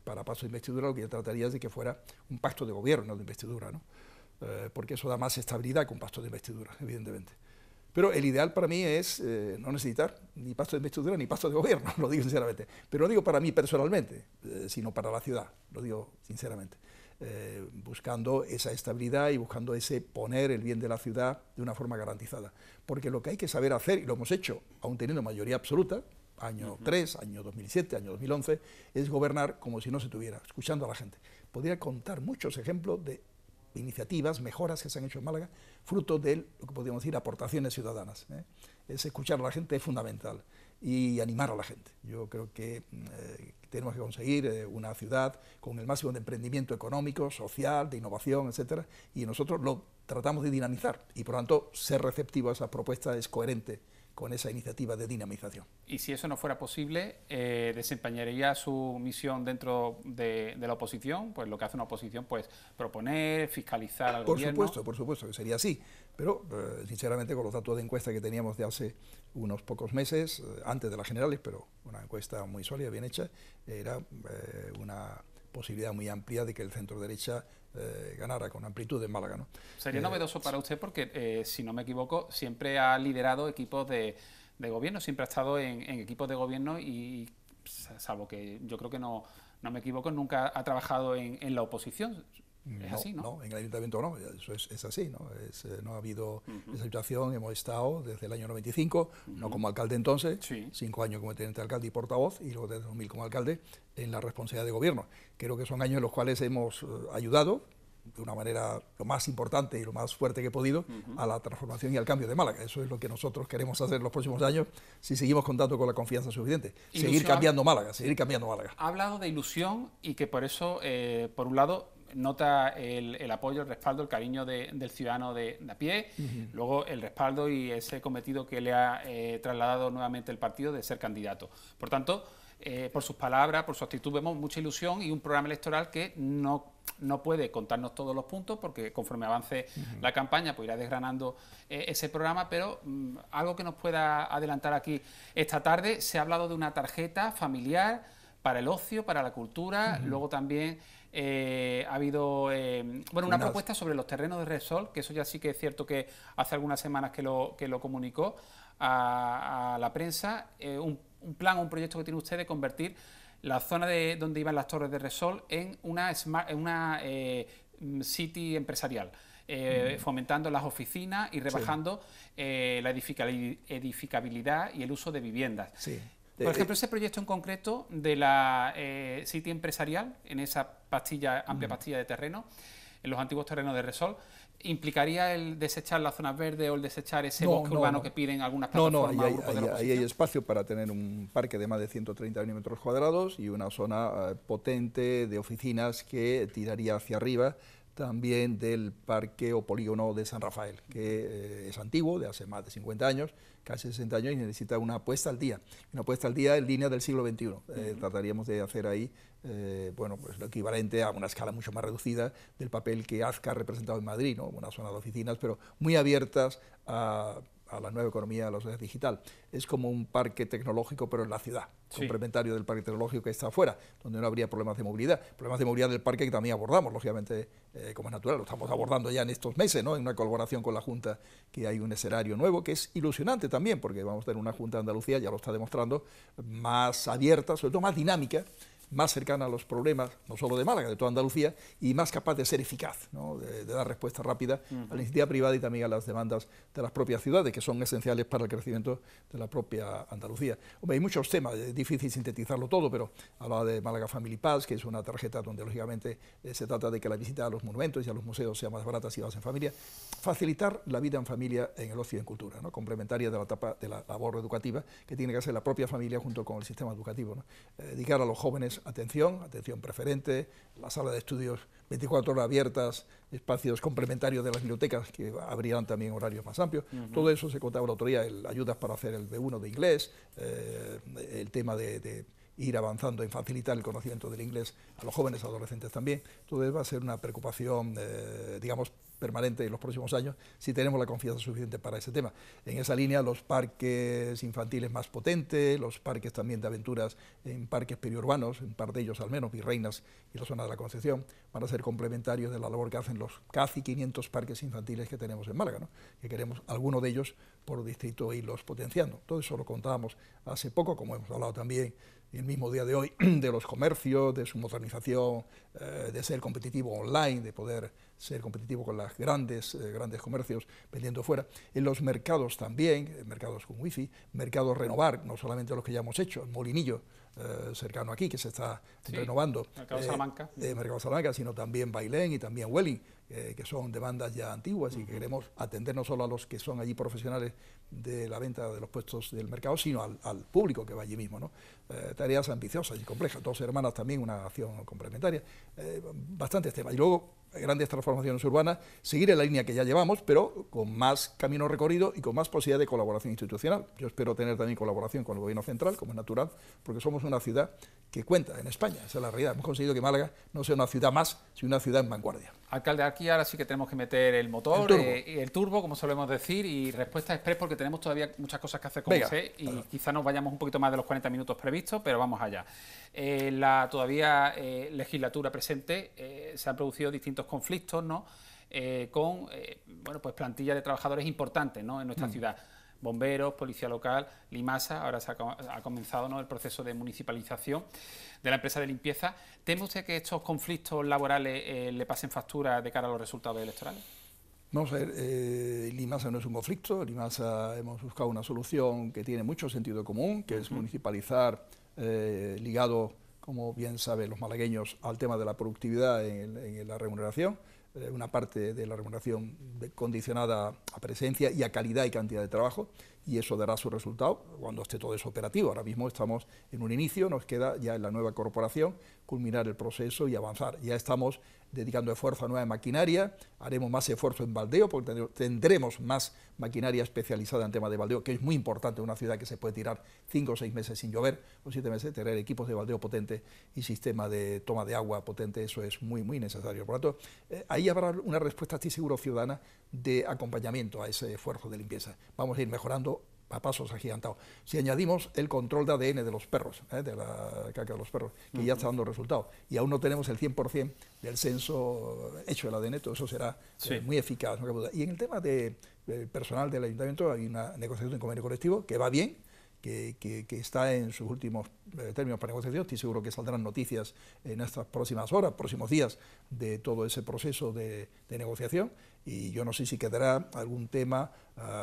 [SPEAKER 3] para paso de investidura, lo que yo trataría es de que fuera un pacto de gobierno, no de investidura, ¿no? Porque eso da más estabilidad que un pacto de investidura, evidentemente. Pero el ideal para mí es no necesitar ni paso de investidura ni paso de gobierno, lo digo sinceramente. Pero no digo para mí personalmente, sino para la ciudad, lo digo sinceramente. Buscando esa estabilidad y buscando ese poner el bien de la ciudad de una forma garantizada. Porque lo que hay que saber hacer, y lo hemos hecho, aún teniendo mayoría absoluta, año 3, año 2007, año 2011, es gobernar como si no se tuviera, escuchando a la gente. Podría contar muchos ejemplos de iniciativas, mejoras que se han hecho en Málaga, fruto de lo que podríamos decir aportaciones ciudadanas. Es escuchar a la gente es fundamental y animar a la gente. Yo creo que tenemos que conseguir una ciudad con el máximo de emprendimiento económico, social, de innovación, etcétera, y nosotros lo tratamos de dinamizar y por lo tanto ser receptivo a esa propuesta es coherente con esa iniciativa de dinamización.
[SPEAKER 2] Y si eso no fuera posible, ¿desempeñaría su misión dentro de la oposición? Pues lo que hace una oposición, pues proponer, fiscalizar al gobierno.
[SPEAKER 3] Por supuesto que sería así, pero sinceramente con los datos de encuesta que teníamos de hace unos pocos meses, antes de las generales, pero una encuesta muy sólida, bien hecha, era una posibilidad muy amplia de que el centro derecha ganara con amplitud en Málaga, ¿no?
[SPEAKER 2] Sería novedoso para usted porque, si no me equivoco, siempre ha liderado equipos de gobierno, siempre ha estado en equipos de gobierno y, salvo que yo creo que no me equivoco, nunca ha trabajado en la oposición. Es así, ¿no?
[SPEAKER 3] No, en el ayuntamiento no, eso es así, ¿no? No ha habido esa situación, hemos estado desde el año 95, no como alcalde entonces, 5 años como teniente alcalde y portavoz, y luego desde 2000 como alcalde en la responsabilidad de gobierno. Creo que son años en los cuales hemos ayudado de una manera lo más importante y lo más fuerte que he podido a la transformación y al cambio de Málaga. Eso es lo que nosotros queremos hacer en los próximos años si seguimos contando con la confianza suficiente. Seguir cambiando Málaga.
[SPEAKER 2] Ha hablado de ilusión y que por eso, por un lado, nota el apoyo, el respaldo, el cariño del ciudadano de a pie, luego el respaldo y ese cometido que le ha trasladado nuevamente el partido de ser candidato. Por tanto, por sus palabras, por su actitud, vemos mucha ilusión y un programa electoral que no puede contarnos todos los puntos porque conforme avance la campaña pues irá desgranando ese programa, pero algo que nos pueda adelantar aquí esta tarde. Se ha hablado de una tarjeta familiar para el ocio, para la cultura, luego también ha habido una propuesta sobre los terrenos de Repsol, que eso ya sí que es cierto que hace algunas semanas que lo comunicó a la prensa, un plan, un proyecto que tiene usted de convertir la zona donde iban las torres de Repsol en una city empresarial, fomentando las oficinas y rebajando la edificabilidad y el uso de viviendas.
[SPEAKER 3] Sí.
[SPEAKER 2] Por ejemplo, ese proyecto en concreto de la City empresarial, en esa amplia pastilla de terreno, en los antiguos terrenos de Repsol, ¿implicaría el desechar las zonas verdes o el desechar ese bosque urbano que piden algunas plataformas?
[SPEAKER 3] Ahí hay espacio para tener un parque de más de 130 milímetros cuadrados y una zona potente de oficinas que tiraría hacia arriba también del parque o polígono de San Rafael, que es antiguo, de hace más de 50 años, casi 60 años, y necesita una puesta al día en línea del siglo XXI. Trataríamos de hacer ahí pues lo equivalente a una escala mucho más reducida del papel que Azca ha representado en Madrid, ¿no? Una zona de oficinas, pero muy abiertas a la nueva economía, a la sociedad digital. Es como un parque tecnológico, pero en la ciudad, complementario del parque tecnológico que está afuera, donde no habría problemas de movilidad. Problemas de movilidad del parque que también abordamos, lógicamente, como es natural, lo estamos abordando ya en estos meses, ¿no? En una colaboración con la Junta, que hay un escenario nuevo, que es ilusionante también, porque vamos a tener una Junta de Andalucía, ya lo está demostrando, más abierta, sobre todo más dinámica, más cercana a los problemas, no solo de Málaga, de toda Andalucía, y más capaz de ser eficaz, ¿no? de dar respuesta rápida a la iniciativa privada y también a las demandas de las propias ciudades, que son esenciales para el crecimiento de la propia Andalucía. Hombre, hay muchos temas, es difícil sintetizarlo todo, pero hablaba de Málaga Family Pass, que es una tarjeta donde lógicamente se trata de que la visita a los monumentos y a los museos sea más barata si vas en familia, facilitar la vida en familia en el ocio y en cultura, ¿no? Complementaria de la etapa de la labor educativa que tiene que hacer la propia familia junto con el sistema educativo, ¿no? Dedicar a los jóvenes atención preferente, la sala de estudios 24 horas abiertas, espacios complementarios de las bibliotecas que abrirán también horarios más amplios. Todo eso se contaba el otro día, ayudas para hacer el B1 de inglés, el tema de ir avanzando en facilitar el conocimiento del inglés a los jóvenes adolescentes también. Entonces va a ser una preocupación, digamos, permanente en los próximos años, si tenemos la confianza suficiente para ese tema. En esa línea, los parques infantiles más potentes, los parques también de aventuras en parques periurbanos, un par de ellos al menos, Virreinas y la zona de la Concepción, van a ser complementarios de la labor que hacen los casi 500 parques infantiles que tenemos en Málaga, ¿no? Que queremos algunos de ellos por distrito irlos potenciando. Todo eso lo contábamos hace poco, como hemos hablado también el mismo día de hoy, de los comercios, de su modernización, de ser competitivo online, de poder ser competitivo con los grandes comercios vendiendo fuera. En los mercados también, mercados con wifi, mercados renovar, no solamente los que ya hemos hecho, el Molinillo, cercano aquí, que se está renovando,
[SPEAKER 2] Mercado Salamanca.
[SPEAKER 3] Mercado Salamanca, sino también Bailén y también Welling, que son demandas ya antiguas y que queremos atender no solo a los que son allí profesionales de la venta de los puestos del mercado, sino al público que va allí mismo, ¿no? Tareas ambiciosas y complejas, dos hermanas también, una acción complementaria, bastantes temas. Y luego, grandes transformaciones urbanas, seguir en la línea que ya llevamos, pero con más camino recorrido y con más posibilidad de colaboración institucional. Yo espero tener también colaboración con el Gobierno central, como es natural, porque somos una ciudad que cuenta en España, esa es la realidad. Hemos conseguido que Málaga no sea una ciudad más, sino una ciudad en vanguardia.
[SPEAKER 2] Alcalde, aquí ahora sí que tenemos que meter el motor, el turbo, como solemos decir, y respuesta express, porque tenemos todavía muchas cosas que hacer, como sé, y quizá nos vayamos un poquito más de los 40 minutos previstos, pero vamos allá. La todavía legislatura presente se han producido distintos conflictos, ¿no? Con bueno, pues plantilla de trabajadores importantes, ¿no? En nuestra ciudad. Bomberos, policía local, Limasa, ahora se ha comenzado, ¿no?, el proceso de municipalización de la empresa de limpieza. ¿Teme usted que estos conflictos laborales le pasen factura de cara a los resultados electorales?
[SPEAKER 3] Vamos a ver, Limasa no es un conflicto. Limasa hemos buscado una solución que tiene mucho sentido común, que es municipalizar, ligado, como bien saben los malagueños, al tema de la productividad en la remuneración. Una parte de la remuneración condicionada a presencia y a calidad y cantidad de trabajo, y eso dará su resultado cuando esté todo eso operativo. Ahora mismo estamos en un inicio, nos queda ya en la nueva corporación culminar el proceso y avanzar. Ya estamos dedicando esfuerzo a nueva maquinaria, haremos más esfuerzo en baldeo, porque tendremos más maquinaria especializada en tema de baldeo, que es muy importante en una ciudad que se puede tirar 5 o 6 meses sin llover, o 7 meses, tener equipos de baldeo potente y sistema de toma de agua potente, eso es muy, muy necesario. Por lo tanto, ahí habrá una respuesta, estoy seguro, ciudadana, de acompañamiento a ese esfuerzo de limpieza. Vamos a ir mejorando a pasos agigantados. Si añadimos el control de ADN de los perros, de la caca de los perros, que ya está dando resultados, y aún no tenemos el 100% del censo hecho del ADN, todo eso será muy eficaz, no cabe duda. Y en el tema del personal del ayuntamiento hay una negociación de convenio colectivo que va bien, que está en sus últimos términos para negociación. Estoy seguro que saldrán noticias en estas próximas horas, próximos días, de todo ese proceso de negociación, y yo no sé si quedará algún tema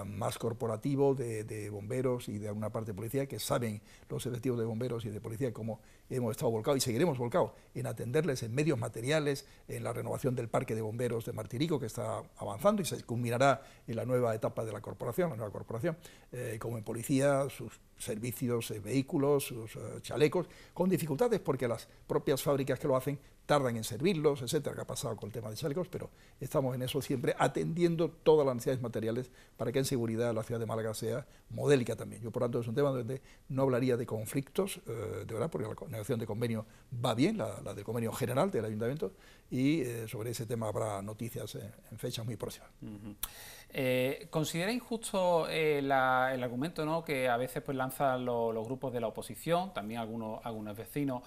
[SPEAKER 3] más corporativo de bomberos y de alguna parte de policía, que saben los efectivos de bomberos y de policía cómo hemos estado volcados y seguiremos volcados en atenderles en medios materiales, en la renovación del parque de bomberos de Martirico, que está avanzando y se culminará en la nueva etapa de la corporación, como en policía, sus servicios, vehículos, sus chalecos, con dificultades porque las propias fábricas que lo hacen tardan en servirlos, etcétera, que ha pasado con el tema de chalecos, pero estamos en eso siempre atendiendo todas las necesidades materiales para que en seguridad la ciudad de Málaga sea modélica también. Yo, por tanto, es un tema donde no hablaría de conflictos, de verdad, porque la negociación de convenio va bien, la del convenio general del ayuntamiento, y sobre ese tema habrá noticias en fechas muy próximas.
[SPEAKER 2] ¿Considera injusto el argumento, ¿no?, que a veces pues lanzan los grupos de la oposición, también algunos vecinos,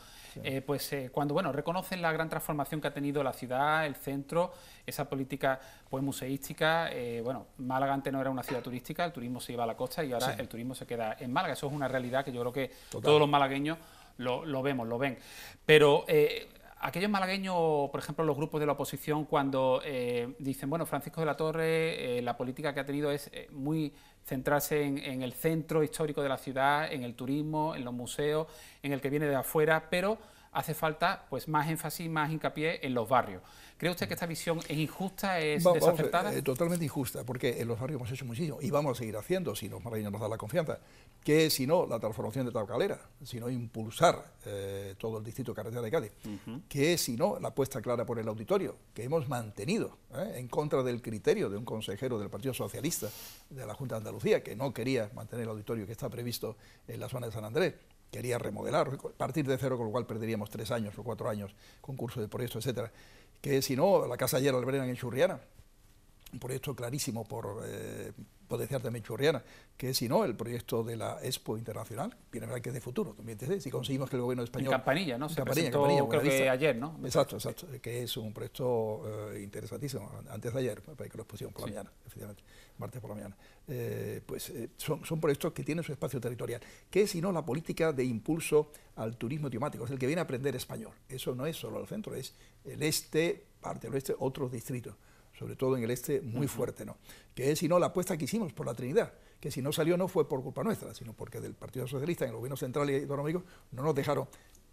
[SPEAKER 2] cuando reconocen la gran transformación que ha tenido la ciudad, el centro, esa política pues museística? Málaga antes no era una ciudad turística, el turismo se iba a la costa y ahora el turismo se queda en Málaga. Eso es una realidad que yo creo que todos los malagueños lo ven. Pero aquellos malagueños, por ejemplo, los grupos de la oposición, cuando dicen, bueno, Francisco de la Torre, la política que ha tenido es muy centrarse en el centro histórico de la ciudad, en el turismo, en los museos, en el que viene de afuera, pero hace falta pues más énfasis, más hincapié en los barrios. ¿Cree usted que esta visión es injusta, es desacertada?
[SPEAKER 3] Totalmente injusta, porque en los barrios hemos hecho muchísimo y vamos a seguir haciendo si los malagueños nos dan la confianza. Que si no, la transformación de Tabacalera, si no, impulsar todo el distrito de carretera de Cádiz, que si no, la apuesta clara por el auditorio, que hemos mantenido en contra del criterio de un consejero del Partido Socialista de la Junta de Andalucía, que no quería mantener el auditorio que está previsto en la zona de San Andrés, quería remodelar, partir de cero, con lo cual perderíamos 3 años o 4 años, concurso de proyectos, etcétera. Que si no, la Casa Ayer Albrenan en Churriana, un proyecto clarísimo por potenciar también Churriana, que si no, el proyecto de la Expo Internacional, viene verdad que es de futuro, también si conseguimos que el gobierno español...
[SPEAKER 2] En Campanilla, ¿no? Se
[SPEAKER 3] Campanilla,
[SPEAKER 2] creo que ayer, ¿no?
[SPEAKER 3] Exacto, que es un proyecto interesantísimo, antes de ayer, para que lo expusieron por la mañana, efectivamente, martes por la mañana. Son proyectos que tienen su espacio territorial, que es si no la política de impulso al turismo temático, es el que viene a aprender español. Eso no es solo el centro, es el este, parte del oeste, otros distritos, sobre todo en el este, muy fuerte, ¿no? Que es, si no, la apuesta que hicimos por la Trinidad, que si no salió no fue por culpa nuestra, sino porque del Partido Socialista, en el gobierno central y autonómico, no nos dejaron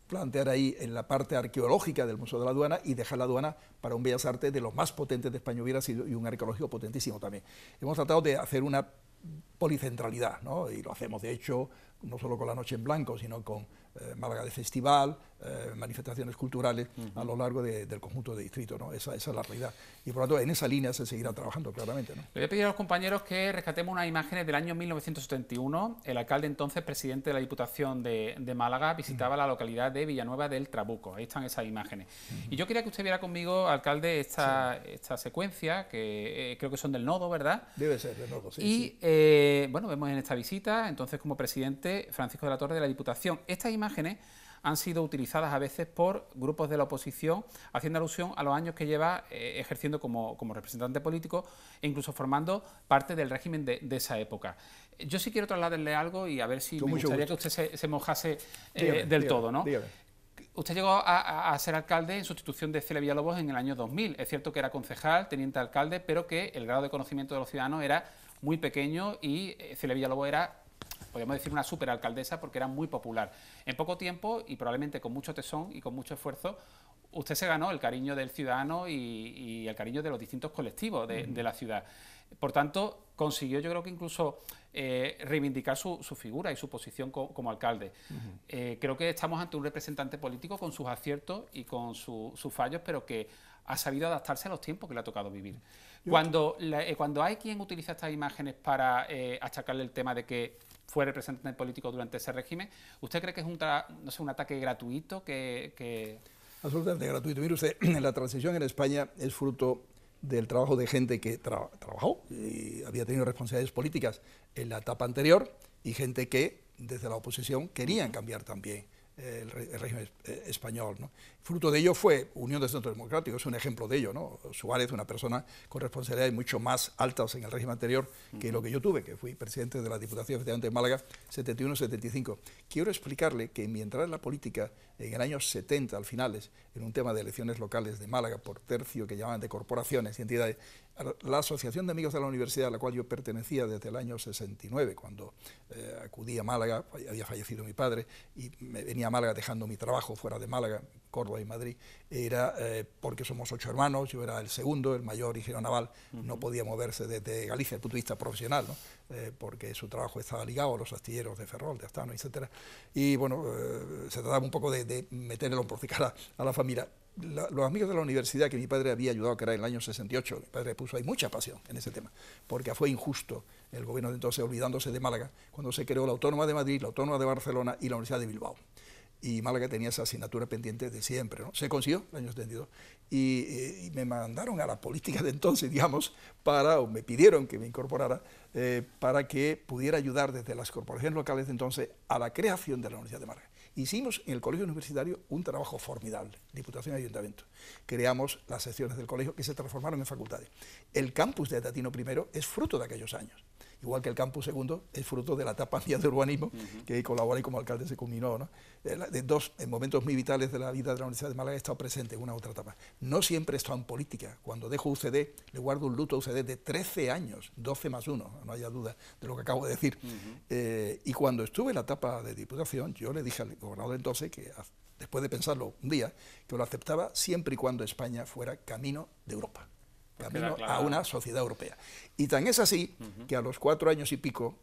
[SPEAKER 3] plantear ahí en la parte arqueológica del Museo de la Aduana y dejar la aduana para un Bellas Artes de los más potentes de España hubiera sido, y un arqueológico potentísimo también. Hemos tratado de hacer una policentralidad, ¿no? Y lo hacemos, de hecho, no solo con la Noche en Blanco, sino con Málaga de Festival, manifestaciones culturales a lo largo del conjunto de distritos, ¿no? Esa es la realidad. Y por lo tanto, en esa línea se seguirá trabajando claramente, ¿no?
[SPEAKER 2] Le voy a pedir a los compañeros que rescatemos unas imágenes del año 1971. El alcalde entonces, presidente de la Diputación de Málaga, visitaba la localidad de Villanueva del Trabuco. Ahí están esas imágenes. Y yo quería que usted viera conmigo, alcalde, esta secuencia, que creo que son del Nodo, ¿verdad?
[SPEAKER 3] Debe ser del Nodo, sí.
[SPEAKER 2] Y bueno, vemos en esta visita, entonces como presidente, Francisco de la Torre de la Diputación. Estas imágenes han sido utilizadas a veces por grupos de la oposición, haciendo alusión a los años que lleva ejerciendo como representante político e incluso formando parte del régimen de esa época. Yo sí quiero trasladarle algo y a ver si me gustaría que usted se mojase del todo, ¿no?
[SPEAKER 3] Dígame.
[SPEAKER 2] Usted llegó a ser alcalde en sustitución de Celia Villalobos en el año 2000. Es cierto que era concejal, teniente alcalde, pero que el grado de conocimiento de los ciudadanos era muy pequeño y Celia Villalobos era, podríamos decir, una superalcaldesa porque era muy popular. En poco tiempo y probablemente con mucho tesón y con mucho esfuerzo, usted se ganó el cariño del ciudadano y el cariño de los distintos colectivos de la ciudad. Por tanto, consiguió, yo creo que incluso reivindicar su figura y su posición como alcalde. Creo que estamos ante un representante político con sus aciertos y con sus fallos, pero que ha sabido adaptarse a los tiempos que le ha tocado vivir. Cuando hay quien utiliza estas imágenes para achacarle el tema de que fue representante político durante ese régimen, ¿usted cree que es un ataque gratuito?
[SPEAKER 3] Absolutamente gratuito. Mire usted, la transición en España es fruto del trabajo de gente que trabajó y había tenido responsabilidades políticas en la etapa anterior y gente que desde la oposición querían cambiar también el régimen español, ¿no? Fruto de ello fue Unión de Centro Democrático, es un ejemplo de ello, ¿no? Suárez, una persona con responsabilidades mucho más altas en el régimen anterior que lo que yo tuve, que fui presidente de la Diputación efectivamente de Málaga 71-75. Quiero explicarle que mi entrada en la política en el año 70, al finales, en un tema de elecciones locales de Málaga por tercio que llamaban de corporaciones y entidades, la Asociación de Amigos de la Universidad, a la cual yo pertenecía desde el año 69, cuando acudí a Málaga, había fallecido mi padre, y me venía a Málaga dejando mi trabajo fuera de Málaga, Córdoba y Madrid, era porque somos 8 hermanos, yo era el segundo, el mayor ingeniero naval, no podía moverse desde Galicia desde el punto de vista profesional, ¿no? Porque su trabajo estaba ligado a los astilleros de Ferrol, de Astano, etc. Y bueno, se trataba un poco de meter el hombro a la familia. Los amigos de la universidad que mi padre había ayudado a crear en el año 68, mi padre puso ahí mucha pasión en ese tema, porque fue injusto el gobierno de entonces olvidándose de Málaga, cuando se creó la Autónoma de Madrid, la Autónoma de Barcelona y la Universidad de Bilbao. Y Málaga tenía esa asignatura pendiente de siempre, ¿no? Se consiguió en el año 72 y me mandaron a la política de entonces, digamos, o me pidieron que me incorporara para que pudiera ayudar desde las corporaciones locales de entonces a la creación de la Universidad de Málaga. Hicimos en el colegio universitario un trabajo formidable, Diputación y Ayuntamiento. Creamos las secciones del colegio que se transformaron en facultades. El campus de Tatino I es fruto de aquellos años, igual que el campus segundo es fruto de la etapa mía de urbanismo, que colaboré como alcalde, se culminó, ¿no? En momentos muy vitales de la vida de la Universidad de Málaga he estado presente en una u otra etapa. No siempre he estado en política. Cuando dejo UCD, le guardo un luto a UCD de 13 años, 12 más 1, no haya duda de lo que acabo de decir. Y cuando estuve en la etapa de Diputación, yo le dije al gobernador entonces que, después de pensarlo un día, que lo aceptaba siempre y cuando España fuera camino de Europa, camino a una sociedad europea. Y tan es así que a los 4 años y pico,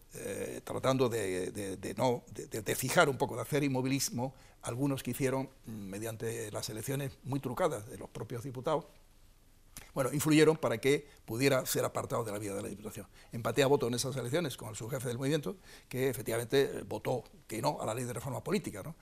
[SPEAKER 3] tratando de fijar un poco, de hacer inmovilismo, algunos que hicieron, mediante las elecciones muy trucadas de los propios diputados, bueno, influyeron para que pudiera ser apartado de la vida de la Diputación. Empaté a voto en esas elecciones con el subjefe del movimiento, que efectivamente votó que no a la ley de reforma política, ¿no?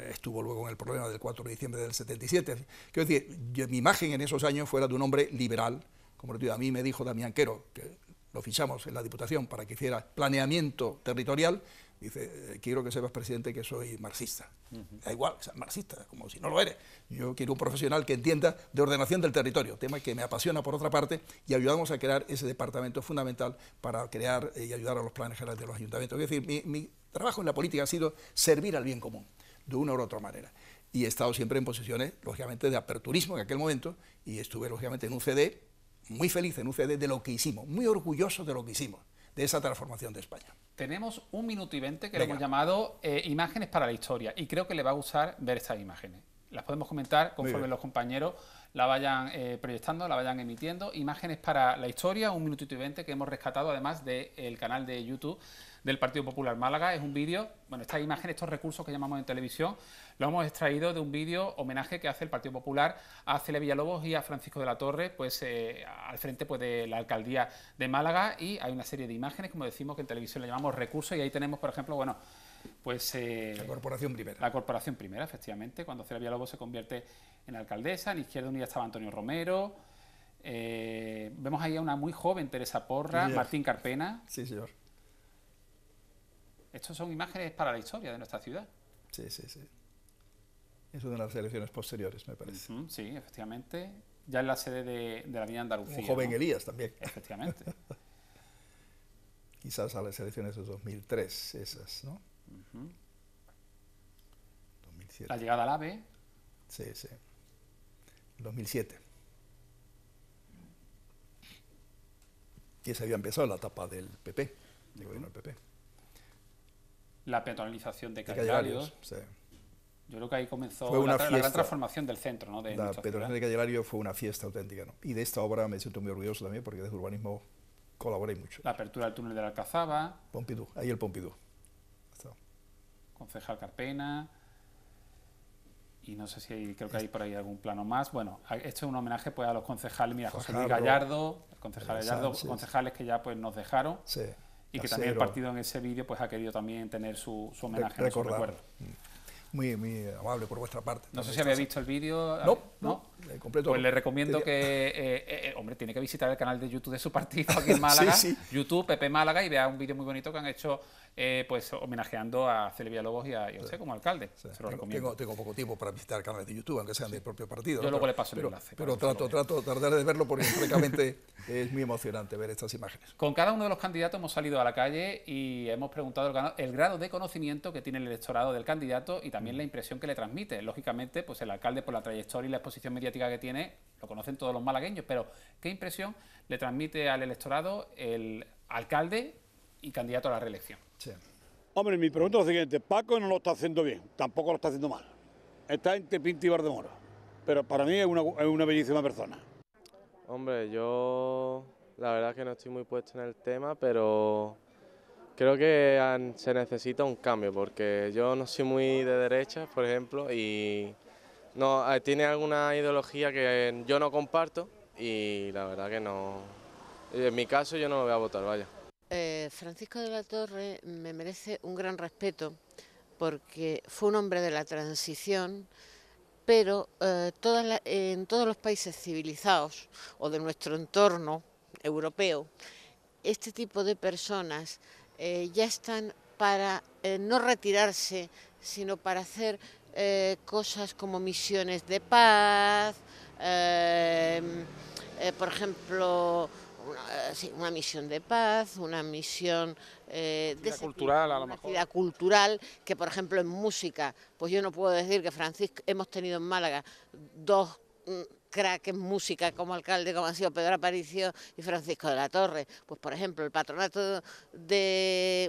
[SPEAKER 3] Estuvo luego en el problema del 4 de diciembre del 77. Quiero decir, mi imagen en esos años fuera de un hombre liberal, como a mí me dijo Damián Quero, que lo fichamos en la Diputación para que hiciera planeamiento territorial. Dice, quiero que sepas, presidente, que soy marxista. Da igual, seas marxista, como si no lo eres. Yo quiero un profesional que entienda de ordenación del territorio, tema que me apasiona por otra parte, y ayudamos a crear ese departamento fundamental para crear y ayudar a los planes generales de los ayuntamientos. Es decir, mi trabajo en la política ha sido servir al bien común, de una u otra manera. Y he estado siempre en posiciones, lógicamente, de aperturismo en aquel momento, y estuve, lógicamente, en UCD, muy feliz en UCD de lo que hicimos, muy orgulloso de lo que hicimos, de esa transformación de España.
[SPEAKER 2] Tenemos 1 minuto y 20 que le hemos llamado imágenes para la historia, y creo que le va a gustar ver estas imágenes. Las podemos comentar conforme los compañeros la vayan proyectando, la vayan emitiendo. Imágenes para la historia, 1 minutito y 20, que hemos rescatado además del canal de YouTube del Partido Popular Málaga. Es un vídeo, bueno, estas imágenes, estos recursos que llamamos en televisión, lo hemos extraído de un vídeo homenaje que hace el Partido Popular a Celia Villalobos y a Francisco de la Torre, pues al frente pues, de la alcaldía de Málaga, y hay una serie de imágenes, como decimos, que en televisión le llamamos recursos, y ahí tenemos, por ejemplo, bueno, pues
[SPEAKER 3] la Corporación Primera.
[SPEAKER 2] La Corporación Primera, efectivamente, cuando Celia Villalobos se convierte en alcaldesa. En Izquierda Unida estaba Antonio Romero. Vemos ahí a una muy joven Teresa Porra, sí, Martín Carpena.
[SPEAKER 3] Sí, señor.
[SPEAKER 2] Estos son imágenes para la historia de nuestra ciudad.
[SPEAKER 3] Sí, sí, sí. Es una de las elecciones posteriores, me parece.
[SPEAKER 2] Sí, efectivamente. Ya en la sede de la Avenida Andalucía.
[SPEAKER 3] Un joven, ¿no? Elías también.
[SPEAKER 2] Efectivamente.
[SPEAKER 3] Quizás a las elecciones de 2003, esas, ¿no? 2007.
[SPEAKER 2] La llegada al AVE.
[SPEAKER 3] Sí, sí. 2007. Y se había empezado la etapa del PP, del gobierno del PP.
[SPEAKER 2] La peatonalización de Calle Larios.
[SPEAKER 3] Sí.
[SPEAKER 2] Yo creo que ahí comenzó la gran transformación del centro, ¿no?
[SPEAKER 3] La peatonalización de Calle Larios fue una fiesta auténtica, ¿no? Y de esta obra me siento muy orgulloso también, porque desde urbanismo colaboré mucho.
[SPEAKER 2] La apertura del túnel de la Alcazaba.
[SPEAKER 3] Pompidou, ahí el Pompidou.
[SPEAKER 2] Concejal Carpena. Y no sé si hay, creo que hay por ahí algún plano más. Bueno, esto es un homenaje pues a los concejales, mira, José Luis Gallardo, el concejal Gallardo, concejales que ya pues nos dejaron.
[SPEAKER 3] Sí.
[SPEAKER 2] Y que también el partido en ese vídeo pues ha querido también tener su homenaje, su recuerdo.
[SPEAKER 3] Muy, muy amable por vuestra parte.
[SPEAKER 2] No sé si había visto el vídeo.
[SPEAKER 3] No. Completo.
[SPEAKER 2] Pues le recomiendo que, hombre, tiene que visitar el canal de YouTube de su partido aquí en Málaga,
[SPEAKER 3] sí.
[SPEAKER 2] YouTube, PP Málaga, y vea un vídeo muy bonito que han hecho, pues homenajeando a Celia Villalobos y a usted como alcalde.
[SPEAKER 3] Sí.
[SPEAKER 2] Se lo recomiendo.
[SPEAKER 3] Tengo poco tiempo para visitar canales de YouTube, aunque sean del propio partido.
[SPEAKER 2] Yo luego le paso el enlace.
[SPEAKER 3] Pero tratar de verlo, porque francamente es muy emocionante ver estas imágenes.
[SPEAKER 2] Con cada uno de los candidatos hemos salido a la calle y hemos preguntado el grado de conocimiento que tiene el electorado del candidato y también la impresión que le transmite. Lógicamente, pues el alcalde, por la trayectoria y la exposición mediática que tiene, lo conocen todos los malagueños, pero ¿qué impresión le transmite al electorado el alcalde y candidato a la reelección?
[SPEAKER 3] Sí.
[SPEAKER 4] Hombre, mi pregunta es lo siguiente: Paco no lo está haciendo bien, tampoco lo está haciendo mal. Está entre Pinto y Valdemoro, pero para mí es una bellísima persona.
[SPEAKER 5] Hombre, yo la verdad que no estoy muy puesto en el tema, pero creo que se necesita un cambio, porque yo no soy muy de derecha, por ejemplo, y no tiene alguna ideología que yo no comparto y la verdad que no. En mi caso yo no lo voy a votar, vaya.
[SPEAKER 6] Francisco de la Torre me merece un gran respeto porque fue un hombre de la transición, pero en todos los países civilizados o de nuestro entorno europeo, este tipo de personas ya están para no retirarse, sino para hacer cosas como misiones de paz, por ejemplo, una misión de paz, una misión de
[SPEAKER 4] cultural, a lo mejor.
[SPEAKER 6] Actividad cultural, que por ejemplo en música, pues yo no puedo decir que Francisco, hemos tenido en Málaga dos crack en música como alcalde, como han sido Pedro Aparicio y Francisco de la Torre. Pues por ejemplo, un patronato de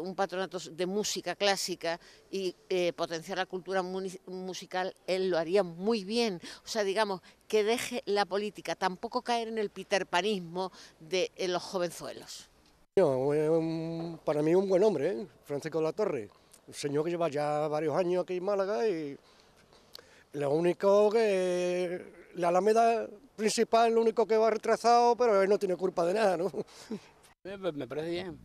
[SPEAKER 6] música clásica y potenciar la cultura musical, él lo haría muy bien. O sea, digamos, que deje la política, tampoco caer en el peterpanismo de los jovenzuelos.
[SPEAKER 7] Para mí un buen hombre, Francisco de la Torre, un señor que lleva ya varios años aquí en Málaga, y lo único que la Alameda principal, lo único que va retrasado, pero él no tiene culpa de nada, ¿no?
[SPEAKER 8] Me parece bien.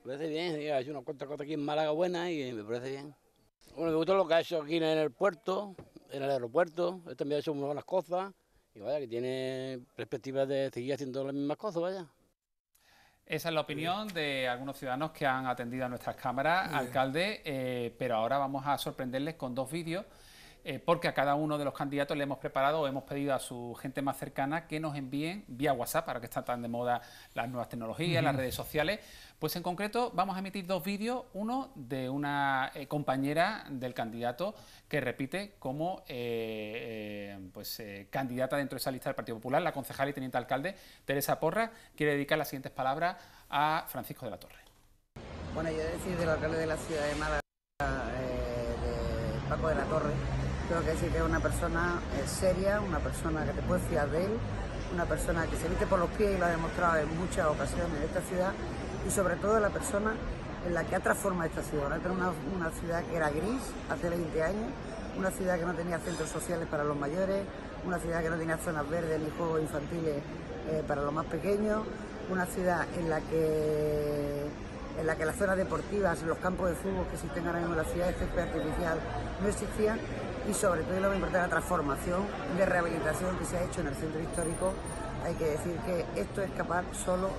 [SPEAKER 8] Me parece bien, ha hecho una cuantas cosas aquí en Málaga buenas y me parece bien. Bueno, me gusta lo que ha hecho aquí en el puerto, en el aeropuerto, él también ha hecho muy buenas cosas y vaya, que tiene perspectivas de seguir haciendo las mismas cosas, vaya.
[SPEAKER 2] Esa es la opinión de algunos ciudadanos que han atendido a nuestras cámaras, alcalde, pero ahora vamos a sorprenderles con 2 vídeos, porque a cada uno de los candidatos le hemos preparado o hemos pedido a su gente más cercana que nos envíen vía WhatsApp, ahora que están tan de moda las nuevas tecnologías, las redes sociales. Pues en concreto vamos a emitir 2 vídeos, uno de una compañera del candidato que repite como candidata dentro de esa lista del Partido Popular, la concejala y teniente alcalde Teresa Porras, quiere dedicar las siguientes palabras a Francisco de la Torre.
[SPEAKER 9] Bueno, yo decir del alcalde de la ciudad de Málaga, de Paco de la Torre, tengo que decir que es una persona seria, una persona que te puedes fiar de él, una persona que se viste por los pies y lo ha demostrado en muchas ocasiones en esta ciudad, y sobre todo la persona en la que ha transformado esta ciudad. Era una ciudad que era gris hace 20 años, una ciudad que no tenía centros sociales para los mayores, una ciudad que no tenía zonas verdes ni juegos infantiles para los más pequeños, una ciudad en la que las zonas deportivas, los campos de fútbol que existen ahora mismo en la ciudad, de césped artificial, no existían, y sobre todo, y lo más importante, la transformación de rehabilitación que se ha hecho en el centro histórico. Hay que decir que esto es capaz solo,